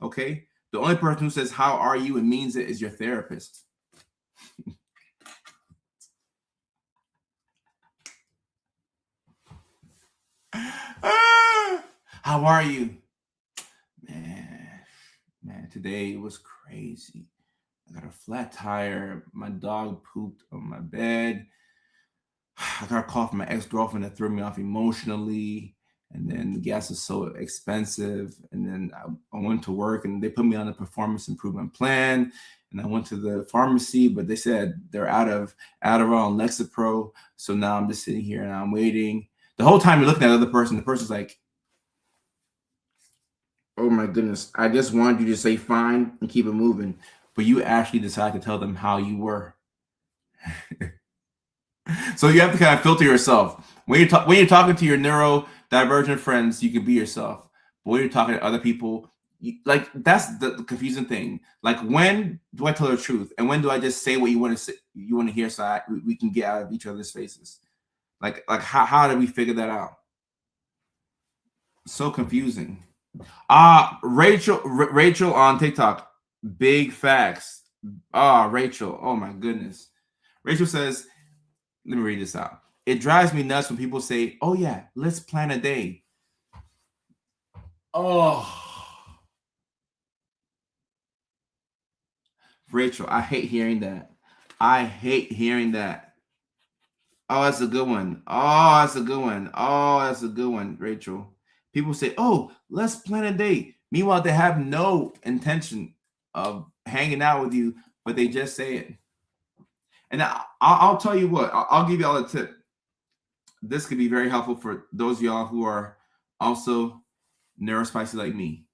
Okay? The only person who says how are you and means it is your therapist. How are you? Man, today was crazy. I got a flat tire. My dog pooped on my bed. I got a call from my ex-girlfriend that threw me off emotionally. And then the gas is so expensive. And then I went to work and they put me on a performance improvement plan. And I went to the pharmacy, but they said they're out of Adderall and Lexapro. So now I'm just sitting here and I'm waiting. The whole time you're looking at the other person, the person's like, oh my goodness, I just wanted you to say fine and keep it moving. But you actually decide to tell them how you were. So you have to kind of filter yourself. When you're talking to your neurodivergent friends, you can be yourself. But when you're talking to other people, like that's the confusing thing. Like, when do I tell the truth, and when do I just say what you want to say, you want to hear, so we can get out of each other's faces? Like how do we figure that out? So confusing. Rachel on TikTok. Big facts. Rachel. Oh my goodness. Rachel says, let me read this out. It drives me nuts when people say, oh yeah, let's plan a day. Oh. Rachel, I hate hearing that. I hate hearing that. Oh, that's a good one. Oh, that's a good one. Oh, that's a good one, Rachel. People say, oh, let's plan a date. Meanwhile, they have no intention of hanging out with you, but they just say it. And I'll tell you what, I'll give you all a tip. This could be very helpful for those of y'all who are also neurospicy like me.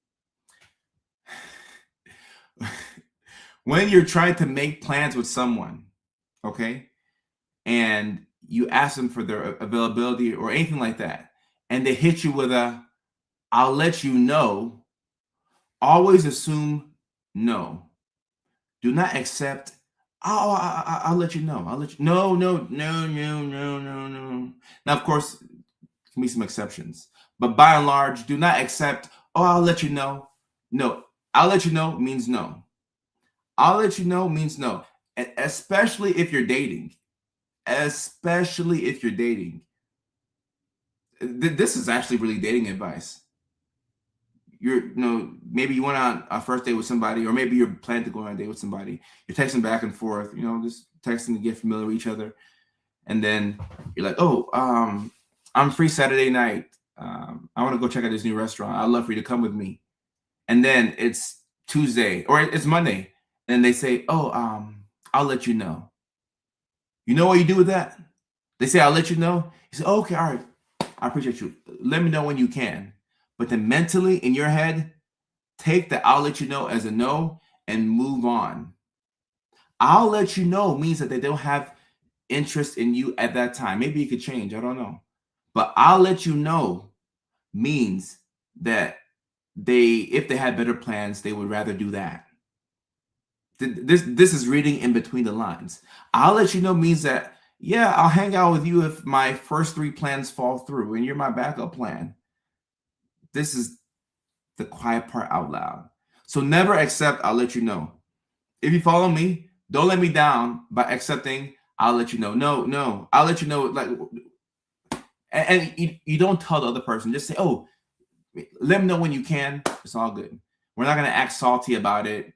When you're trying to make plans with someone, okay, and you ask them for their availability or anything like that, and they hit you with a, I'll let you know, always assume no. Do not accept, oh, I'll let you know. I'll let you. No, no, no, no, no, no, no. Now, of course, there can be some exceptions, but by and large, do not accept, oh, I'll let you know. No, I'll let you know means no. I'll let you know means no. And especially if you're dating. Especially if you're dating. This is actually really dating advice. Maybe you went on a first date with somebody, or maybe you're planning to go on a date with somebody. You're texting back and forth, just texting to get familiar with each other. And then you're like, oh, I'm free Saturday night. I want to go check out this new restaurant. I'd love for you to come with me. And then it's Tuesday or it's Monday. And they say, oh, I'll let you know. You know what you do with that? They say, I'll let you know. You say, oh, okay, all right. I appreciate you. Let me know when you can. But then mentally in your head, take the I'll let you know as a no and move on. I'll let you know means that they don't have interest in you at that time. Maybe it could change. I don't know. But I'll let you know means that if they had better plans, they would rather do that. This is reading in between the lines. I'll let you know means that, yeah, I'll hang out with you if my first 3 plans fall through and you're my backup plan. This is the quiet part out loud. So never accept I'll let you know. If you follow me, don't let me down by accepting I'll let you know. No, I'll let you know. Like, and you don't tell the other person. Just say, oh, let me know when you can. It's all good. We're not going to act salty about it.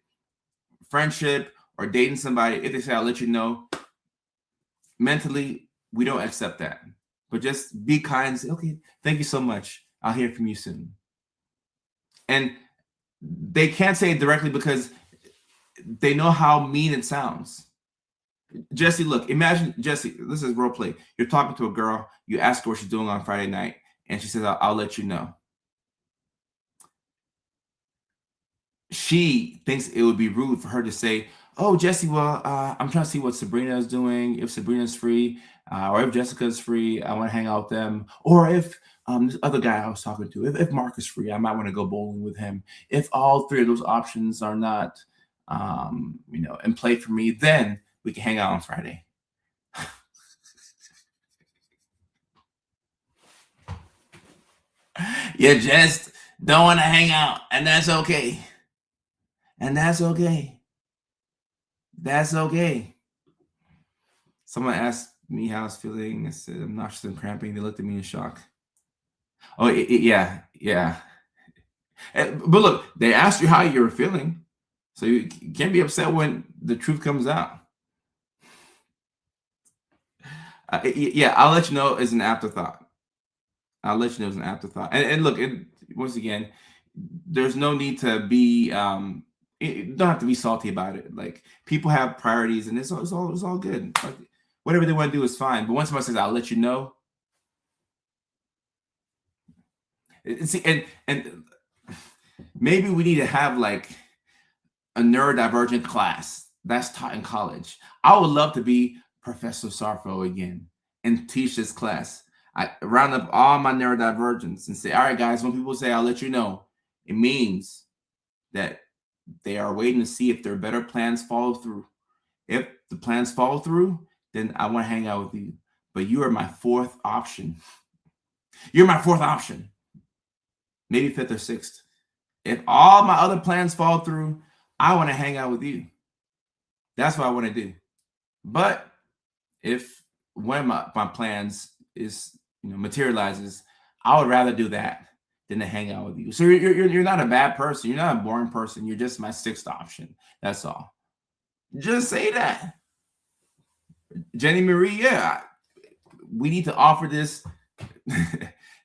Friendship or dating somebody, if they say I'll let you know, mentally, we don't accept that. But just be kind and say, okay, thank you so much. I'll hear from you soon. And they can't say it directly because they know how mean it sounds. Jesse, look, imagine, Jesse, this is role play. You're talking to a girl, you ask her what she's doing on Friday night, and she says, I'll let you know. She thinks it would be rude for her to say, oh, Jesse, well, I'm trying to see what Sabrina is doing. If Sabrina's free, or if Jessica's free, I want to hang out with them. Or if this other guy I was talking to, if Mark is free, I might want to go bowling with him. If all 3 of those options are not, in play for me, then we can hang out on Friday. You just don't want to hang out, and that's okay. And that's okay. That's okay. Someone asked me how I was feeling. I said, I'm nauseous and cramping. They looked at me in shock. Oh, yeah. But look, they asked you how you were feeling. So you can't be upset when the truth comes out. Yeah, I'll let you know is an afterthought. I'll let you know is an afterthought. And look, once again, there's no need to be, you don't have to be salty about it. Like, people have priorities, and it's all good. Like, whatever they want to do is fine. But once someone says, I'll let you know, see, and maybe we need to have like a neurodivergent class that's taught in college. I would love to be Professor Sarfo again and teach this class. I round up all my neurodivergents and say, all right, guys, when people say I'll let you know, it means that they are waiting to see if their better plans follow through. If the plans follow through, then I want to hang out with you. But you are my 4th option. You're my 4th option. Maybe 5th or 6th. If all my other plans fall through, I want to hang out with you. That's what I want to do. But if one of my plans is, materializes, I would rather do that than to hang out with you. So you're not a bad person. You're not a boring person. You're just my 6th option. That's all. Just say that. Jenny Marie, yeah, we need to offer this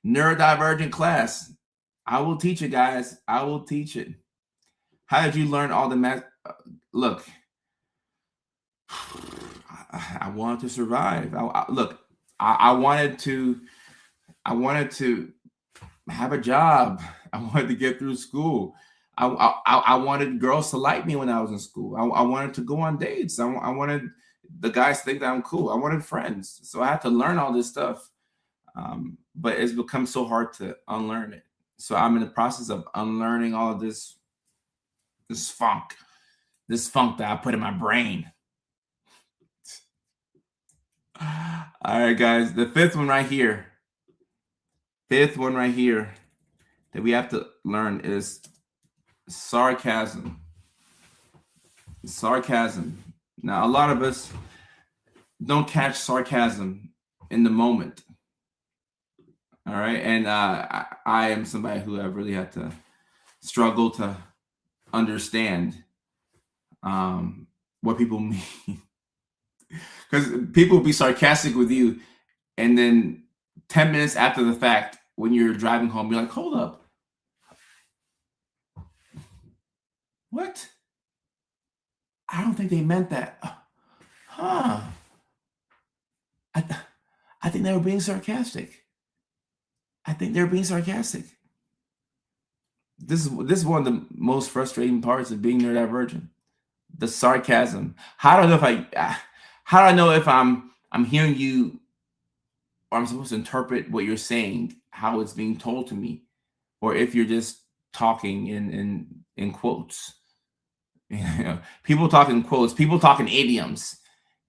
neurodivergent class. I will teach it, guys. I will teach it. How did you learn all the math? Look, I wanted to survive. I wanted to have a job. I wanted to get through school. I wanted girls to like me when I was in school. I wanted to go on dates. I wanted the guys to think that I'm cool. I wanted friends. So I had to learn all this stuff. But it's become so hard to unlearn it. So I'm in the process of unlearning all of this funk. this funk that I put in my brain. All right, guys, the fifth one right here. Fifth one right here that we have to learn is sarcasm. Sarcasm. Now, a lot of us don't catch sarcasm in the moment. All right. And I am somebody who I've really had to struggle to understand what people mean. Because people will be sarcastic with you, and then 10 minutes after the fact, when you're driving home, you're like, hold up. What? I don't think they meant that. Huh. I think they were being sarcastic. I think they're being sarcastic. This is one of the most frustrating parts of being neurodivergent. The sarcasm. How do I know if I'm hearing you, or I'm supposed to interpret what you're saying, how it's being told to me, or if you're just talking in quotes. You know, people talk in quotes, people talk in idioms,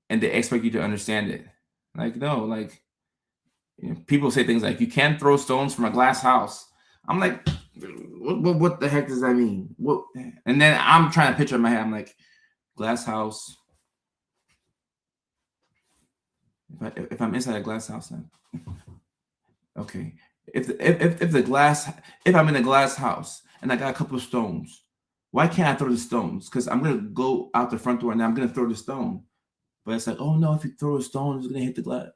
and they expect you to understand it. Like, no, like, you know, people say things like, you can't throw stones from a glass house. I'm like, what the heck does that mean? What? And then I'm trying to picture in my head, I'm like, glass house. If I'm inside a glass house, then okay. If I'm in a glass house and I got a couple of stones, why can't I throw the stones? Because I'm gonna go out the front door and I'm gonna throw the stone. But it's like, oh no, if you throw a stone, it's gonna hit the glass.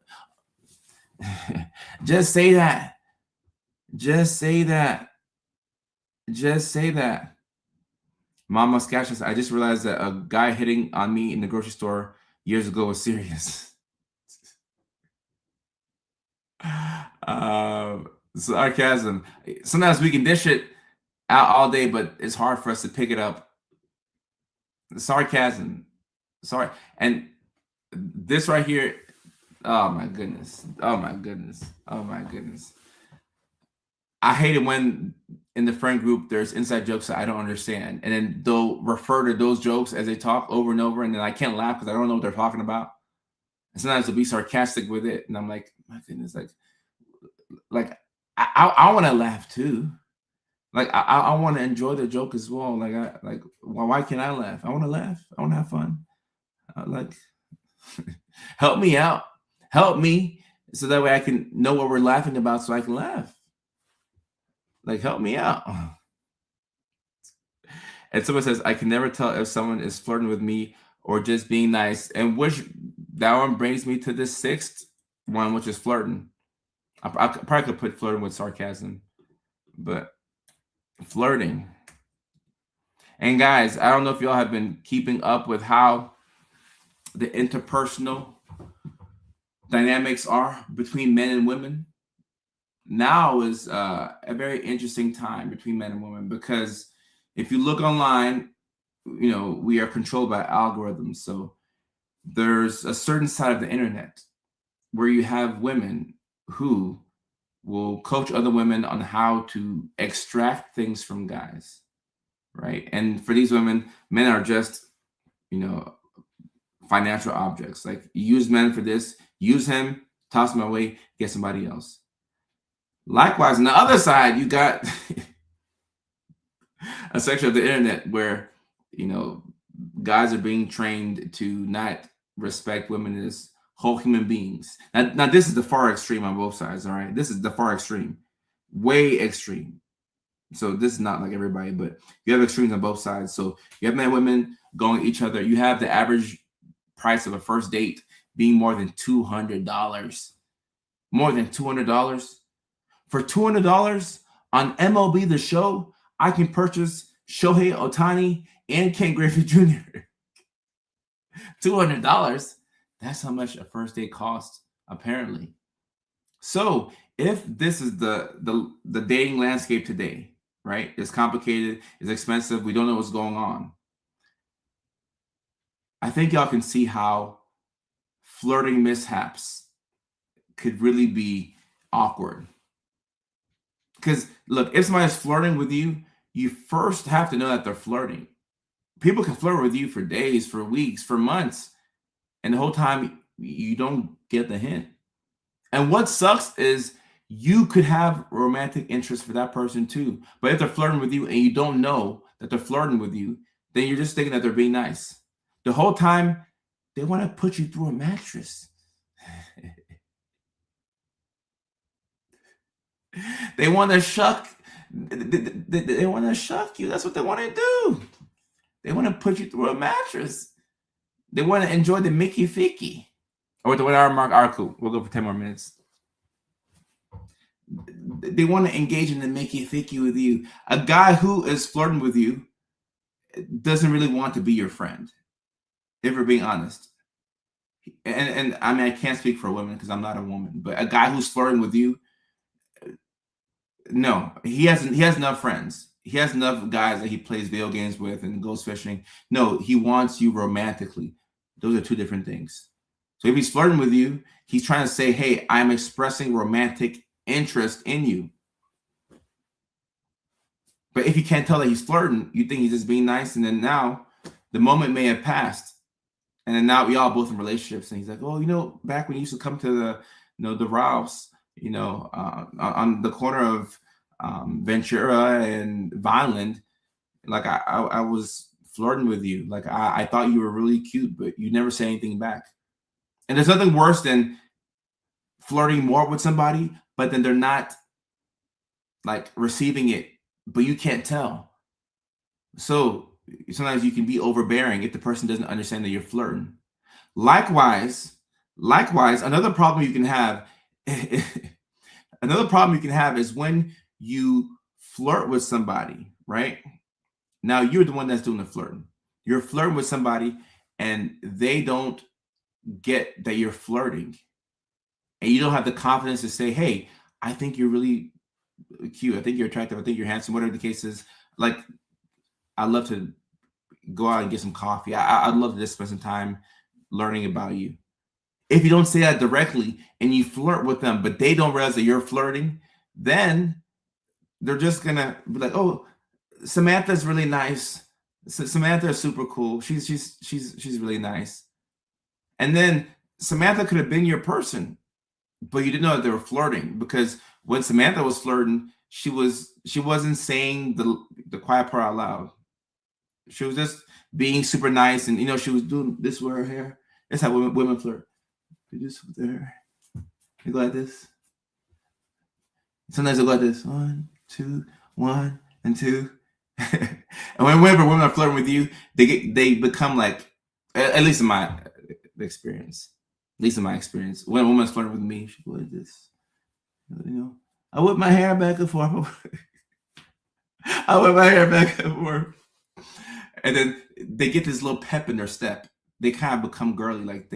Just say that. Just say that. Just say that. Mama Sketch says, I just realized that a guy hitting on me in the grocery store years ago was serious. Sarcasm. Sometimes we can dish it out all day, but it's hard for us to pick it up. Sarcasm. Sorry. And this right here, oh my goodness. Oh my goodness. Oh my goodness. I hate it when in the friend group there's inside jokes that I don't understand. And then they'll refer to those jokes as they talk over and over, and then I can't laugh because I don't know what they're talking about. And sometimes they'll be sarcastic with it. And I'm like, my goodness, like I want to laugh too. Like I want to enjoy the joke as well. Like why can't I laugh? I want to laugh. I want to have fun. Like help me out. Help me so that way I can know what we're laughing about so I can laugh. Like help me out. And someone says, I can never tell if someone is flirting with me or just being nice. And which that one brings me to the sixth one, which is flirting. I probably could put flirting with sarcasm, but flirting. And guys, I don't know if y'all have been keeping up with how the interpersonal dynamics are between men and women. Now is a very interesting time between men and women, because if you look online, you know, we are controlled by algorithms. So there's a certain side of the internet where you have women who will coach other women on how to extract things from guys, right? And for these women, men are just, you know, financial objects. Like, use men for this, use him, toss him away, get somebody else. Likewise, on the other side, you got a section of the internet where, you know, guys are being trained to not respect women as whole human beings. Now this is the far extreme on both sides, all right? This is the far extreme, way extreme. So this is not like everybody, but you have extremes on both sides. So you have men and women going at each other. You have the average price of a first date being more than $200. More than $200. For $200 on MLB The Show, I can purchase Shohei Ohtani and Ken Griffey Jr. $200. That's how much a first date costs, apparently. So if this is the dating landscape today, right? It's complicated, it's expensive, we don't know what's going on. I think y'all can see how flirting mishaps could really be awkward. Because look, if somebody's flirting with you, you first have to know that they're flirting. People can flirt with you for days, for weeks, for months, and the whole time you don't get the hint. And what sucks is you could have romantic interest for that person too. But if they're flirting with you and you don't know that they're flirting with you, then you're just thinking that they're being nice. The whole time they want to put you through a mattress. They want to shuck. They want to shuck you. That's what they want to do. They want to put you through a mattress. They want to enjoy the Mickey Ficky. Or with the 1 hour mark, all right, cool. We'll go for 10 more minutes. They want to engage in the Mickey Ficky with you. A guy who is flirting with you doesn't really want to be your friend, if we're being honest. And I mean, I can't speak for women because I'm not a woman, but a guy who's flirting with you, no, he has enough friends. He has enough guys that he plays video games with and goes fishing. No, he wants you romantically. Those are two different things. So if he's flirting with you, he's trying to say, hey, I'm expressing romantic interest in you. But if you can't tell that he's flirting, you think he's just being nice. And then now the moment may have passed. And then now we all both in relationships. And he's like, oh, back when you used to come to the Ralph's, on the corner of Ventura and Vineland, like I was flirting with you. Like I thought you were really cute, but you never say anything back. And there's nothing worse than flirting more with somebody, but then they're not like receiving it, but you can't tell. So sometimes you can be overbearing if the person doesn't understand that you're flirting. Likewise, another problem you can have is when you flirt with somebody, right? Now you're the one that's doing the flirting. You're flirting with somebody and they don't get that you're flirting. And you don't have the confidence to say, hey, I think you're really cute. I think you're attractive. I think you're handsome. Whatever the case is. Like, I'd love to go out and get some coffee. I'd love to just spend some time learning about you. If you don't say that directly and you flirt with them, but they don't realize that you're flirting, then they're just going to be like, oh, Samantha's really nice. Samantha is super cool. She's really nice. And then Samantha could have been your person, but you didn't know that they were flirting, because when Samantha was flirting, she wasn't saying the quiet part out loud. She was just being super nice, and she was doing this with her hair. That's how women flirt. They do this with their hair. They go like this. Sometimes they go like this. 1, 2, 1 and 2. And whenever women are flirting with you, they become like, at least in my experience. When a woman's flirting with me, she goes like this. I whip my hair back and forth. And then they get this little pep in their step. They kind of become girly, like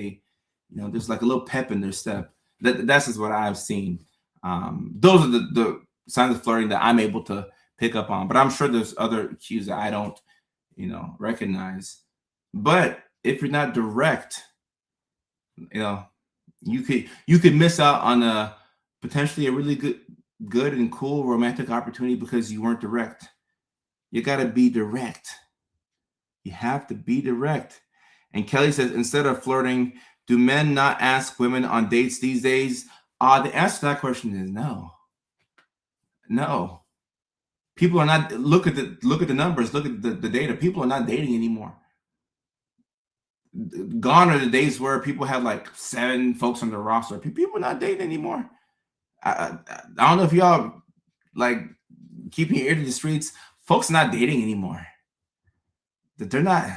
there's like a little pep in their step. That's just what I've seen. Those are the signs of flirting that I'm able to pick up on. But I'm sure there's other cues that I don't, recognize. But if you're not direct, you could miss out on a potentially a really good and cool romantic opportunity because you weren't direct. You got to be direct. You have to be direct. And Kelly says, instead of flirting, do men not ask women on dates these days? The answer to that question is no. No. People are not, look at the numbers, look at the data. People are not dating anymore. Gone are the days where people have like 7 folks on the roster. People are not dating anymore. I don't know if y'all like keeping your ear to the streets. Folks are not dating anymore. They're not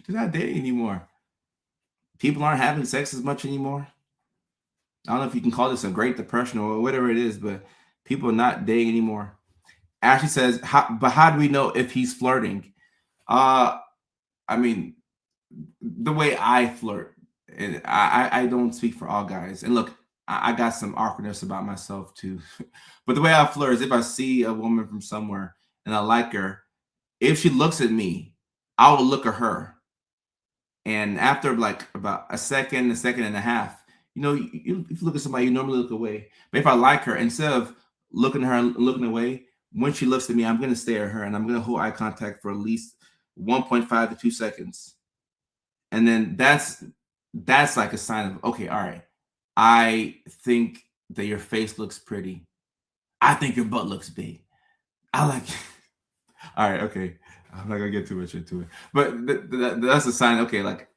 dating anymore. People aren't having sex as much anymore. I don't know if you can call this a Great Depression or whatever it is, but people are not dating anymore. Ashley says, but how do we know if he's flirting? I mean, the way I flirt, and I don't speak for all guys. And look, I got some awkwardness about myself too. But the way I flirt is if I see a woman from somewhere and I like her, if she looks at me, I will look at her. And after like about a second and a half, if you look at somebody, you normally look away. But if I like her, instead of looking at her and looking away, when she looks at me, I'm going to stare at her and I'm going to hold eye contact for at least 1.5 to 2 seconds. And then that's like a sign of, okay, all right, I think that your face looks pretty. I think your butt looks big. I like all right, okay. I'm not gonna get too much into it. But that's a sign, okay, like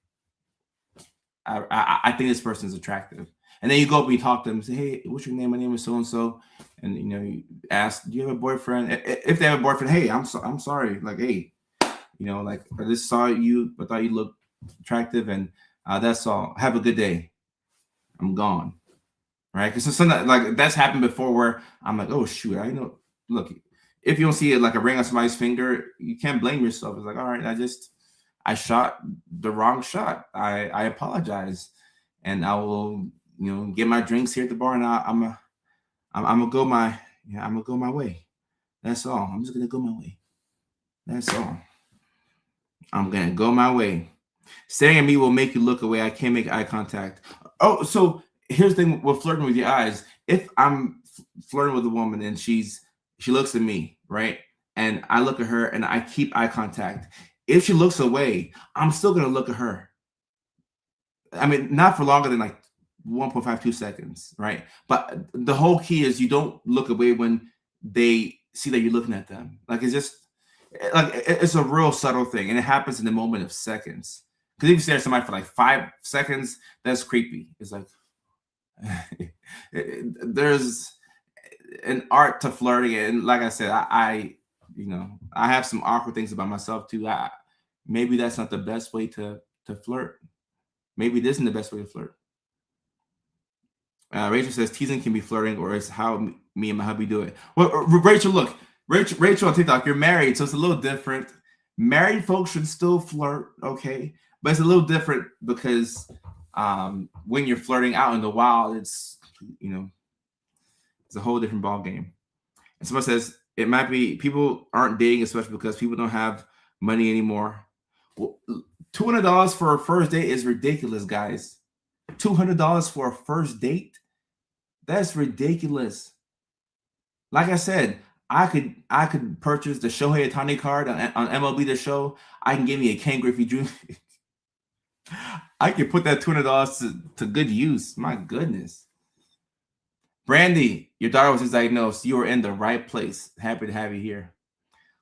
I think this person is attractive. And then you go up and you talk to them and say, hey, what's your name? My name is so and so. And you ask, do you have a boyfriend? If they have a boyfriend, hey, I'm sorry. Like, hey, like I just saw you, I thought you looked attractive, and that's all. Have a good day. I'm gone. Right? Because something like that's happened before where I'm like, oh shoot, I know. Look, if you don't see it like a ring on somebody's finger, you can't blame yourself. It's like, all right, I shot the wrong shot. I apologize, and I will get my drinks here at the bar, and I'm gonna go my way. That's all. I'm just gonna go my way. That's all. I'm gonna go my way. Staring at me will make you look away. I can't make eye contact. Oh, so here's the thing with flirting with your eyes. If I'm flirting with a woman and she looks at me, right? And I look at her and I keep eye contact. If she looks away, I'm still gonna look at her. I mean, not for longer than like 1.52 seconds, right? But the whole key is you don't look away when they see that you're looking at them. Like it's a real subtle thing, and it happens in the moment of seconds. Because if you stare at somebody for like 5 seconds, that's creepy. It's like there's an art to flirting, and like I said, I have some awkward things about myself too. Maybe that's not the best way to flirt. Maybe it isn't the best way to flirt. Rachel says teasing can be flirting, or it's how me and my hubby do it. Well, Rachel, look, Rachel on TikTok, you're married, so it's a little different. Married folks should still flirt, okay? But it's a little different because when you're flirting out in the wild, it's it's a whole different ball game. And someone says it might be people aren't dating, especially because people don't have money anymore. Well, $200 for a first date is ridiculous, guys. $200 for a first date? That's ridiculous. Like I said, I could purchase the Shohei Ohtani card on MLB The Show. I can give me a Ken Griffey Jr. I could put that $200 to good use. My goodness. Brandy, your daughter was diagnosed. You were in the right place. Happy to have you here.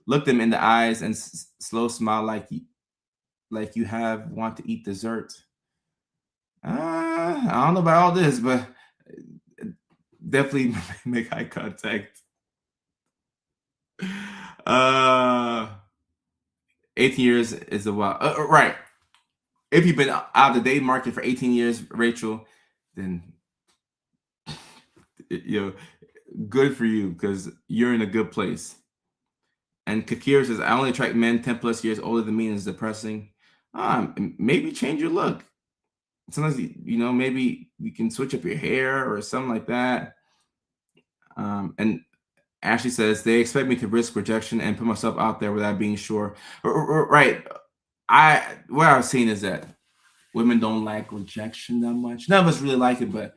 Look them in the eyes and slow smile like you want to eat dessert. I don't know about all this, but definitely make eye contact. 18 years is a while. Right. If you've been out of the dating market for 18 years, Rachel, then good for you because you're in a good place. And Kakir says, I only attract men 10 plus years older than me, and it's depressing. Maybe change your look. Sometimes, maybe you can switch up your hair or something like that. And Ashley says, they expect me to risk rejection and put myself out there without being sure. Right. What I was saying is that women don't like rejection that much. None of us really like it, but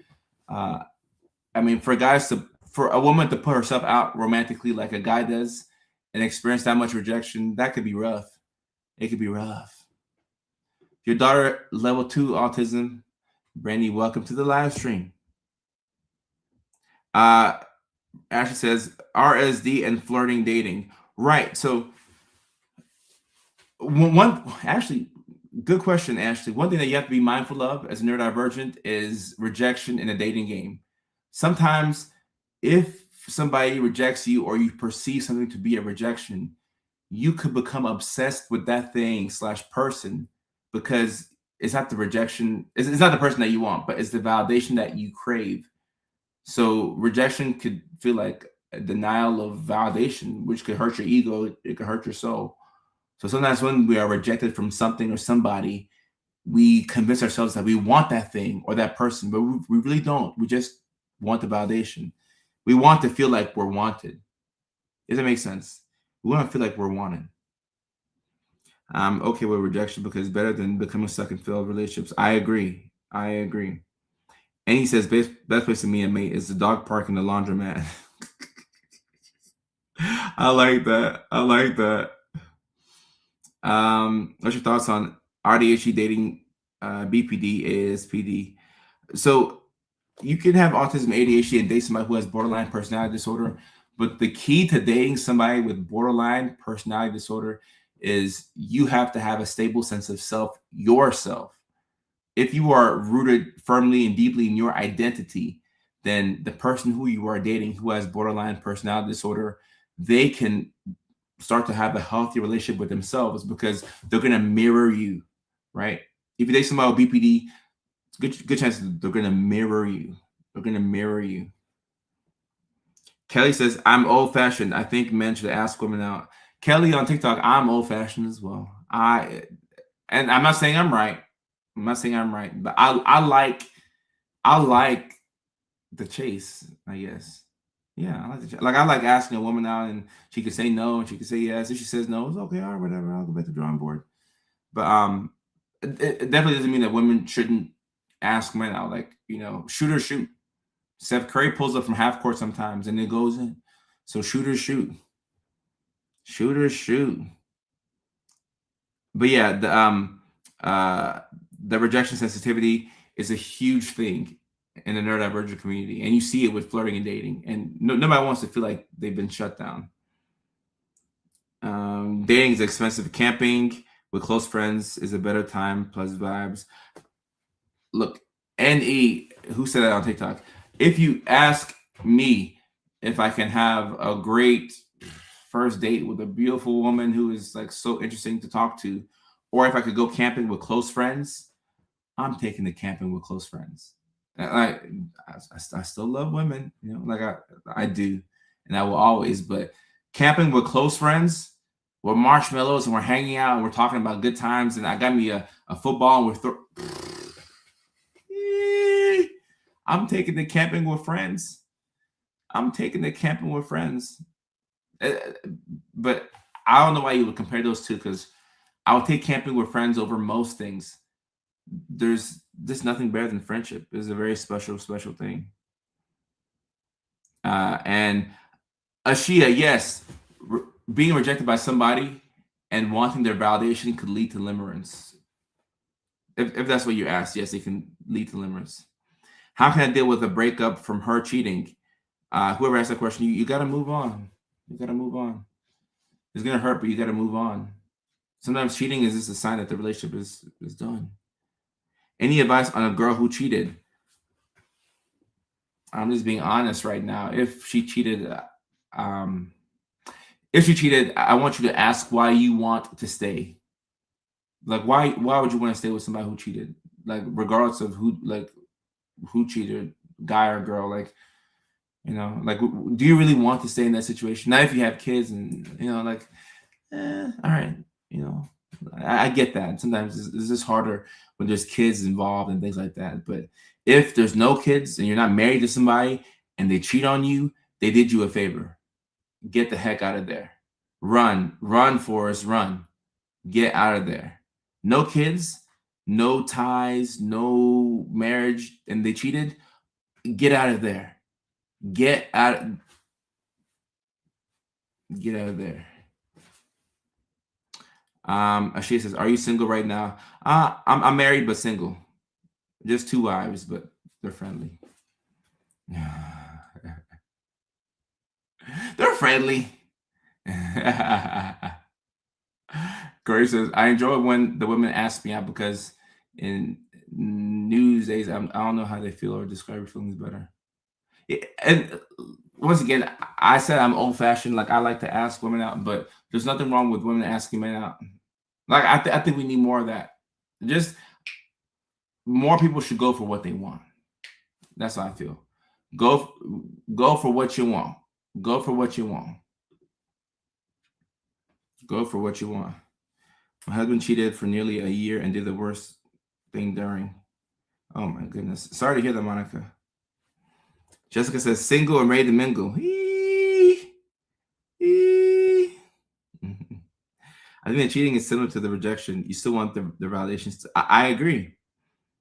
I mean, for a woman to put herself out romantically like a guy does and experience that much rejection, that could be rough. It could be rough. Your daughter, level 2 autism. Brandy, welcome to the live stream. Ashley says RSD and flirting dating. Right. So actually, good question, Ashley. One thing that you have to be mindful of as a neurodivergent is rejection in a dating game. Sometimes if somebody rejects you or you perceive something to be a rejection, you could become obsessed with that thing / person because it's not the rejection. It's not the person that you want, but it's the validation that you crave. So rejection could feel like a denial of validation, which could hurt your ego. It could hurt your soul. So sometimes when we are rejected from something or somebody, we convince ourselves that we want that thing or that person, but we really don't. We just want the validation. We want to feel like we're wanted. Does that make sense? We want to feel like we're wanted. I'm okay with rejection because it's better than becoming stuck in failed relationships. I agree. And he says, best place to meet a mate is the dog park and the laundromat. I like that. What's your thoughts on RDHD dating, BPD, ASPD? So you can have autism, ADHD, and date somebody who has borderline personality disorder. But the key to dating somebody with borderline personality disorder is you have to have a stable sense of self, yourself. If you are rooted firmly and deeply in your identity, then the person who you are dating who has borderline personality disorder, they can start to have a healthy relationship with themselves because they're going to mirror you, right? If you date somebody with BPD, good chance they're going to mirror you. They're going to mirror you. Kelly says, I'm old fashioned. I think men should ask women out. Kelly on TikTok, I'm old fashioned as well. And I'm not saying I'm right. I'm not saying I'm right, but I like the chase, I guess. Yeah, I like the chase. Like I like asking a woman out and she could say no and she could say yes. If she says no, it's okay, all right, whatever. I'll go back to the drawing board. But it definitely doesn't mean that women shouldn't ask men out. Like, shoot or shoot. Steph Curry pulls up from half court sometimes and it goes in. So shoot or shoot. Shoot or shoot. But yeah, the rejection sensitivity is a huge thing in the neurodivergent community, and you see it with flirting and dating, and nobody wants to feel like they've been shut down. Dating is expensive. Camping with close friends is a better time, plus vibes. Look, NE, who said that on TikTok? If you ask me if I can have a great first date with a beautiful woman who is like so interesting to talk to, or if I could go camping with close friends, I'm taking the camping with close friends. I still love women, like I do, and I will always. But camping with close friends, with marshmallows, and we're hanging out and we're talking about good times, and I got me a football, and I'm taking the camping with friends. I'm taking the camping with friends. But I don't know why you would compare those two, because I would take camping with friends over most things. There's just nothing better than friendship. It's a very special, special thing. And Ashia, yes, being rejected by somebody and wanting their validation could lead to limerence. If that's what you asked, yes, it can lead to limerence. How can I deal with a breakup from her cheating? Whoever asked that question, you got to move on. You got to move on. It's going to hurt, but you got to move on. Sometimes cheating is just a sign that the relationship is done. Any advice on a girl who cheated? I'm just being honest right now. If she cheated, I want you to ask why you want to stay. Like, why would you want to stay with somebody who cheated? Like, regardless of who cheated, guy or girl, like, do you really want to stay in that situation? Not if you have kids and, all right, I get that. Sometimes it's just harder when there's kids involved and things like that. But if there's no kids and you're not married to somebody and they cheat on you, they did you a favor. Get the heck out of there. Run, Forrest, run. Get out of there. No kids, no ties, no marriage, and they cheated. Get out of there. Get out of there. Ashia says, "Are you single right now?" I'm married but single. Just 2 wives, but they're friendly. They're friendly. Corey says, "I enjoy when the women ask me out because in news days, I don't know how they feel or describe your feelings better." And once again, I said I'm old fashioned. Like, I like to ask women out, but there's nothing wrong with women asking men out. Like, I think we need more of that. Just more people should go for what they want. That's how I feel. Go for what you want. Go for what you want. Go for what you want. My husband cheated for nearly a year and did the worst thing during. Oh my goodness. Sorry to hear that, Monica. Jessica says, single and ready to mingle. I think that cheating is similar to the rejection. You still want the validations. I agree.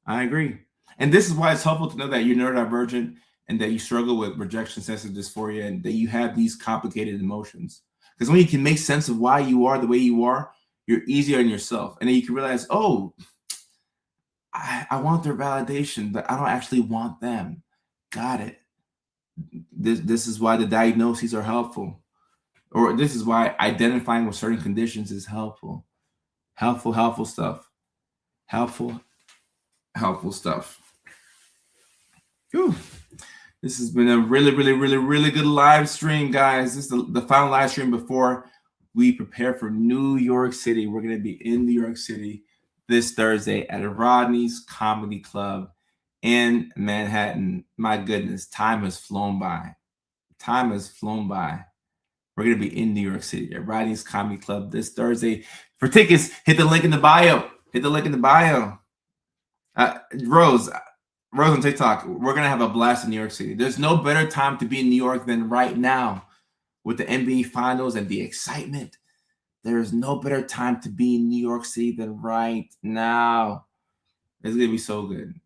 And this is why it's helpful to know that you're neurodivergent and that you struggle with rejection sensitive dysphoria and that you have these complicated emotions. Because when you can make sense of why you are the way you are, You're easier on yourself. And then you can realize, oh, I want their validation, but I don't actually want them. Got it. This is why the diagnoses are helpful. Or this is why identifying with certain conditions is helpful. Helpful stuff. Helpful stuff. Whew. This has been a really good live stream, guys. This is the final live stream before we prepare for New York City. We're going to be in New York City this Thursday at Rodney's Comedy Club in Manhattan. My goodness, time has flown by. Time has flown by. We're going to be in New York City at Rodney's Comedy Club this Thursday. For tickets, hit the link in the bio. Hit the link in the bio. Rose on TikTok, we're going to have a blast in New York City. There's no better time to be in New York than right now with the NBA Finals and the excitement. There is no better time to be in New York City than right now. It's going to be so good.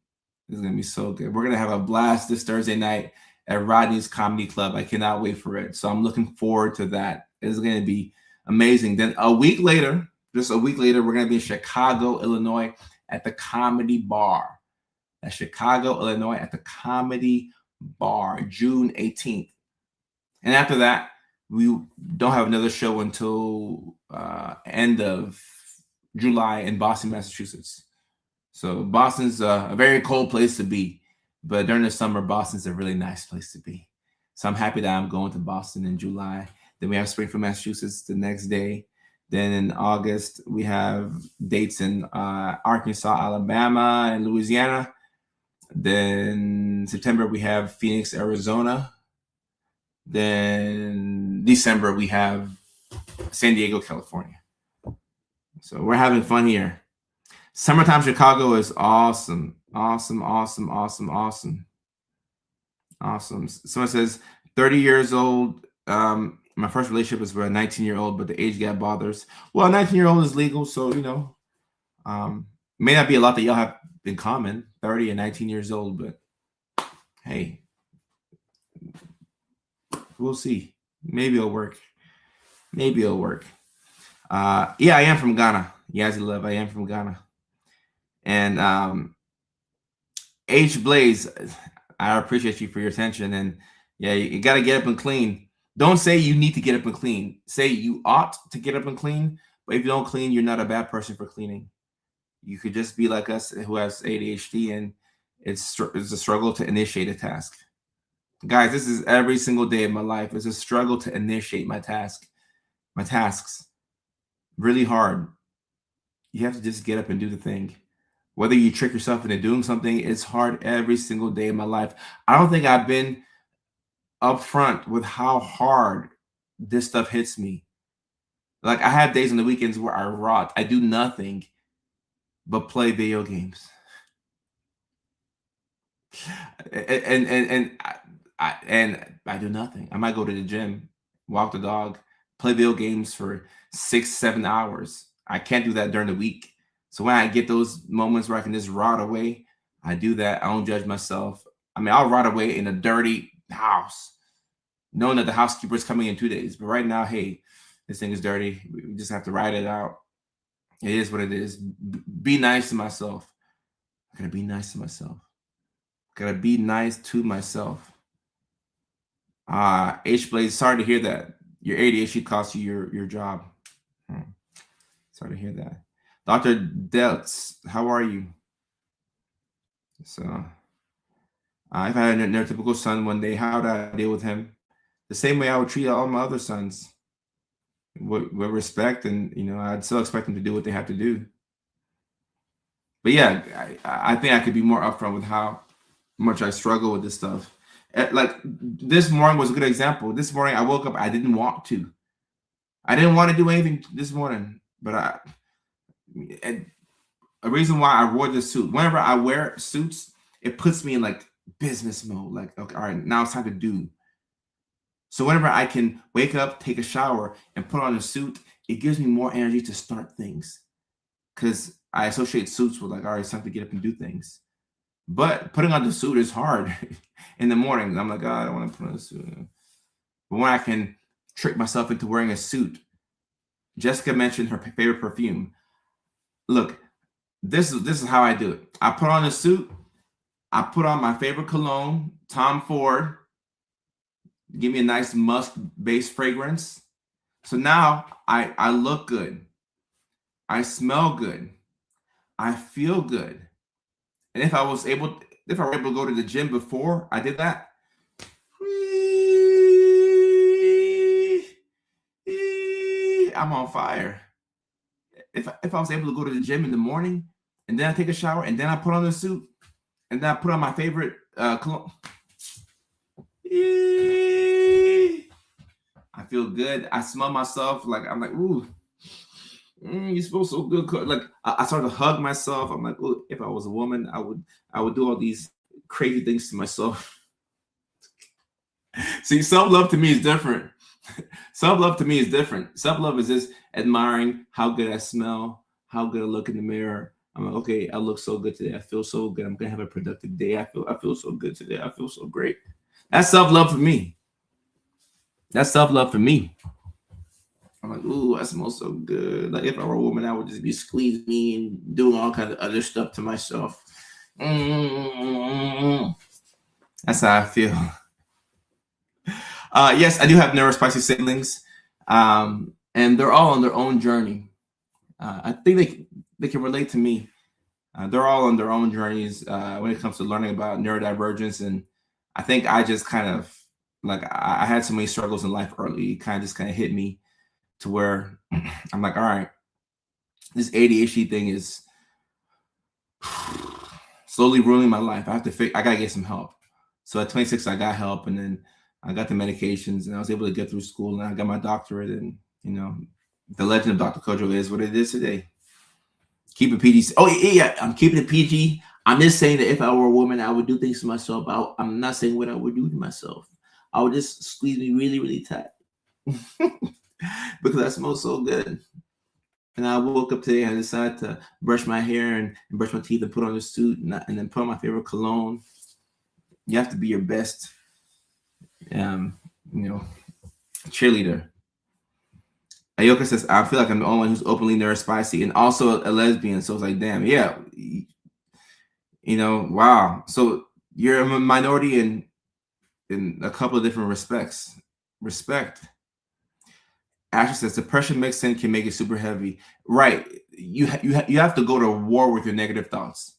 It's going to be so good. We're going to have a blast this Thursday night at Rodney's Comedy Club. I cannot wait for it. So I'm looking forward to that. It's going to be amazing. Then a week later, just a week later, we're going to be in Chicago, Illinois at the Comedy Bar. At Chicago, Illinois at the Comedy Bar, June 18th. And after that, we don't have another show until end of July in Boston, Massachusetts. So Boston's a very cold place to be, but during the summer, Boston's a really nice place to be. So I'm happy that I'm going to Boston in July. Then we have Springfield, Massachusetts the next day. Then in August, we have dates in Arkansas, Alabama, and Louisiana. Then September, we have Phoenix, Arizona. Then December, we have San Diego, California. So we're having fun here. Summertime Chicago is awesome. Awesome. Someone says, 30 years old. My first relationship was with a 19-year-old, but the age gap bothers. Well, a 19-year-old is legal, so, may not be a lot that y'all have in common, 30 and 19 years old, but hey, we'll see. Maybe it'll work. Yeah, I am from Ghana. Yazzie Love, I am from Ghana. And H Blaze, I appreciate you for your attention. And yeah, you got to get up and clean. Don't say you need to get up and clean. Say you ought to get up and clean. But if you don't clean, you're not a bad person for cleaning. You could just be like us who has ADHD, and it's a struggle to initiate a task. Guys, this is every single day of my life. It's a struggle to initiate my tasks. Really hard. You have to just get up and do the thing. Whether you trick yourself into doing something, it's hard every single day of my life. I don't think I've been upfront with how hard this stuff hits me. Like, I have days on the weekends where I rot. I do nothing but play video games. And I do nothing. I might go to the gym, walk the dog, play video games for 6-7 hours. I can't do that during the week. So when I get those moments where I can just rot away, I do that. I don't judge myself. I mean, I'll rot away in a dirty house, knowing that the housekeeper is coming in 2 days. But right now, hey, this thing is dirty. We just have to ride it out. It is what it is. Be nice to myself. I gotta be nice to myself. H Blaze, sorry to hear that. Your ADHD costs you your job. Sorry to hear that. Dr. Deltz, how are you? So, I've had a neurotypical son one day. How would I deal with him? The same way I would treat all my other sons. With respect, and I'd still expect them to do what they have to do. But yeah, I think I could be more upfront with how much I struggle with this stuff. Like, this morning was a good example. This morning I woke up, I didn't want to do anything this morning, but a reason why I wore this suit. Whenever I wear suits, it puts me in like business mode. Like, okay, all right, now it's time to do. So whenever I can wake up, take a shower, and put on a suit, it gives me more energy to start things. Because I associate suits with like, all right, it's time to get up and do things. But putting on the suit is hard in the morning. I'm like, oh, I don't want to put on a suit. But when I can trick myself into wearing a suit, Jessica mentioned her favorite perfume. Look, this is how I do it. I put on a suit. I put on my favorite cologne, Tom Ford. Give me a nice musk-based fragrance. So now I look good. I smell good. I feel good. And if I were able to go to the gym before I did that, I'm on fire. If I was able to go to the gym in the morning and then I take a shower and then I put on the suit and then I put on my favorite cologne, I feel good. I smell myself like I'm like, ooh, you smell so good. Like I start to hug myself. I'm like, ooh, if I was a woman, I would do all these crazy things to myself. See, self-love to me is different. Self-love to me is different. Self-love is just admiring how good I smell, how good I look in the mirror. I'm like, okay, I look so good today. I feel so good. I'm gonna have a productive day. I feel so good today. I feel so great. That's self-love for me. That's self-love for me. I'm like, ooh, I smell so good. Like if I were a woman, I would just be squeezing me and doing all kinds of other stuff to myself. That's how I feel. Yes, I do have neurospicy siblings, and they're all on their own journey. I think they can relate to me. They're all on their own journeys when it comes to learning about neurodivergence, and I think I just kind of like I had so many struggles in life early. It kind of hit me to where I'm like, all right, this ADHD thing is slowly ruining my life. I gotta get some help. So at 26, I got help, and then I got the medications, and I was able to get through school, and I got my doctorate. And the legend of Dr. Kojo is what it is today. Keep it PG. Oh yeah, I'm keeping it PG. I'm just saying that if I were a woman, I would do things to myself. I'm not saying what I would do to myself. I would just squeeze me really, really tight because I smell so good. And I woke up today and I decided to brush my hair and brush my teeth and put on a suit and then put on my favorite cologne. You have to be your best, cheerleader. Ayoka says, I feel like I'm the only one who's openly neurospicy and also a lesbian. So it's like, damn, yeah. Wow. So you're a minority in a couple of different respects. Respect. Ashley says, depression mixed in can make it super heavy. Right. You have to go to war with your negative thoughts.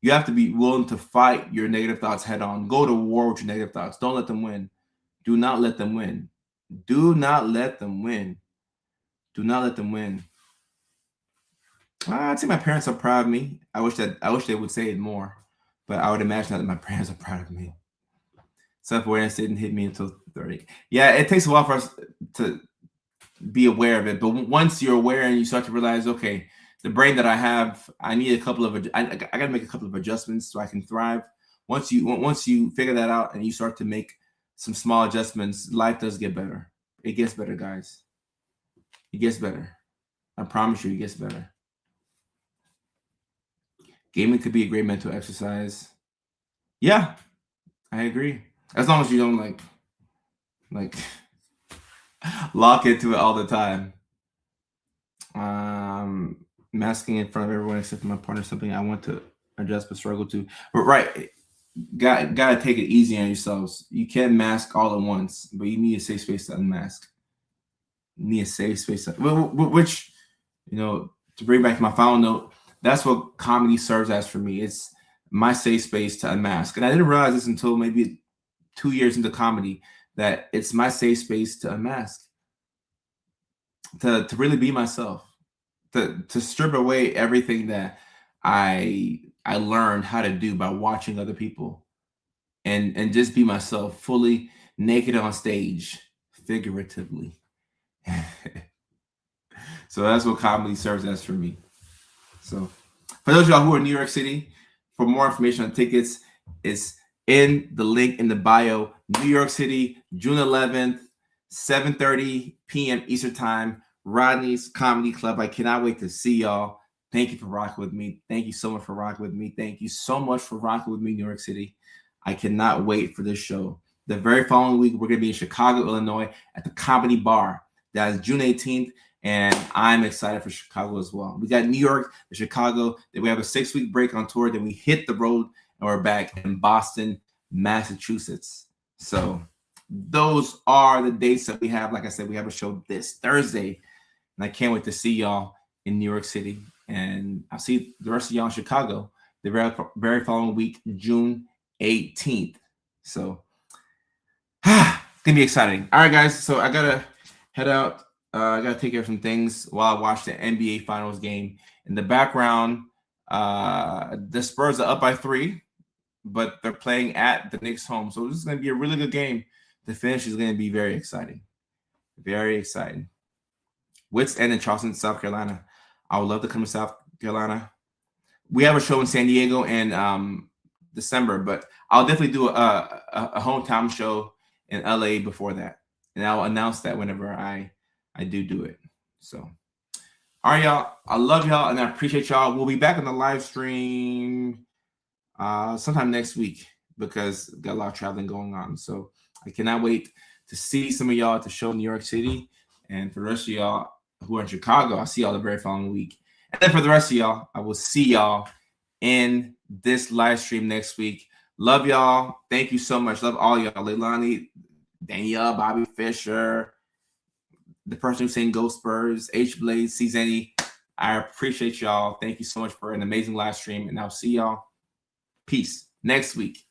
You have to be willing to fight your negative thoughts head on. Go to war with your negative thoughts. Don't let them win. Do not let them win. Do not let them win. Do not let them win. I'd say my parents are proud of me. I wish they would say it more, but I would imagine that my parents are proud of me. Self-awareness didn't hit me until 30. Yeah, it takes a while for us to be aware of it, but once you're aware and you start to realize, okay, the brain that I have, I need I got to make a couple of adjustments so I can thrive. Once you figure that out and you start to make some small adjustments, life does get better. It gets better, guys. It gets better. I promise you, it gets better. Gaming could be a great mental exercise. Yeah, I agree. As long as you don't like lock into it all the time. Masking in front of everyone except for my partner, something I want to adjust but struggle to. But right, gotta take it easy on yourselves. You can't mask all at once, but you need a safe space to unmask. You need a safe space which, to bring back my final note, that's what comedy serves as for me. It's my safe space to unmask. And I didn't realize this until maybe 2 years into comedy, that it's my safe space to unmask, to really be myself, to strip away everything that I learned how to do by watching other people, and just be myself, fully naked on stage, figuratively. So that's what comedy serves as for me. So for those of y'all who are in New York City, for more information on tickets, it's in the link in the bio. New York City, June 11th, 7:30 p.m. Eastern Time, Rodney's Comedy Club. I cannot wait to see y'all. Thank you for rocking with me. Thank you so much for rocking with me. Thank you so much for rocking with me, New York City. I cannot wait for this show. The very following week, we're going to be in Chicago, Illinois at the Comedy Bar. That is June 18th. And I'm excited for Chicago as well. We got New York, Chicago. Then we have a 6-week break on tour. Then we hit the road and we're back in Boston, Massachusetts. So those are the dates that we have. Like I said, we have a show this Thursday. And I can't wait to see y'all in New York City. And I'll see the rest of y'all in Chicago the very following week, June 18th. So it's going to be exciting. All right, guys. So I got to head out. I got to take care of some things while I watch the NBA Finals game. In the background, the Spurs are up by 3, but they're playing at the Knicks home. So this is going to be a really good game. The finish is going to be very exciting. Very exciting. Wits End in Charleston, South Carolina. I would love to come to South Carolina. We have a show in San Diego in December, but I'll definitely do a hometown show in LA before that. And I'll announce that whenever I do it. So, all right, y'all. I love y'all and I appreciate y'all. We'll be back on the live stream sometime next week because got a lot of traveling going on. So I cannot wait to see some of y'all at the show in New York City. And for the rest of y'all who are in Chicago, I'll see y'all the very following week. And then for the rest of y'all, I will see y'all in this live stream next week. Love y'all. Thank you so much. Love all y'all. Leilani, Danielle, Bobby Fisher, the person who's saying Go Spurs, H Blaze, C Zenny. I appreciate y'all. Thank you so much for an amazing live stream. And I'll see y'all. Peace next week.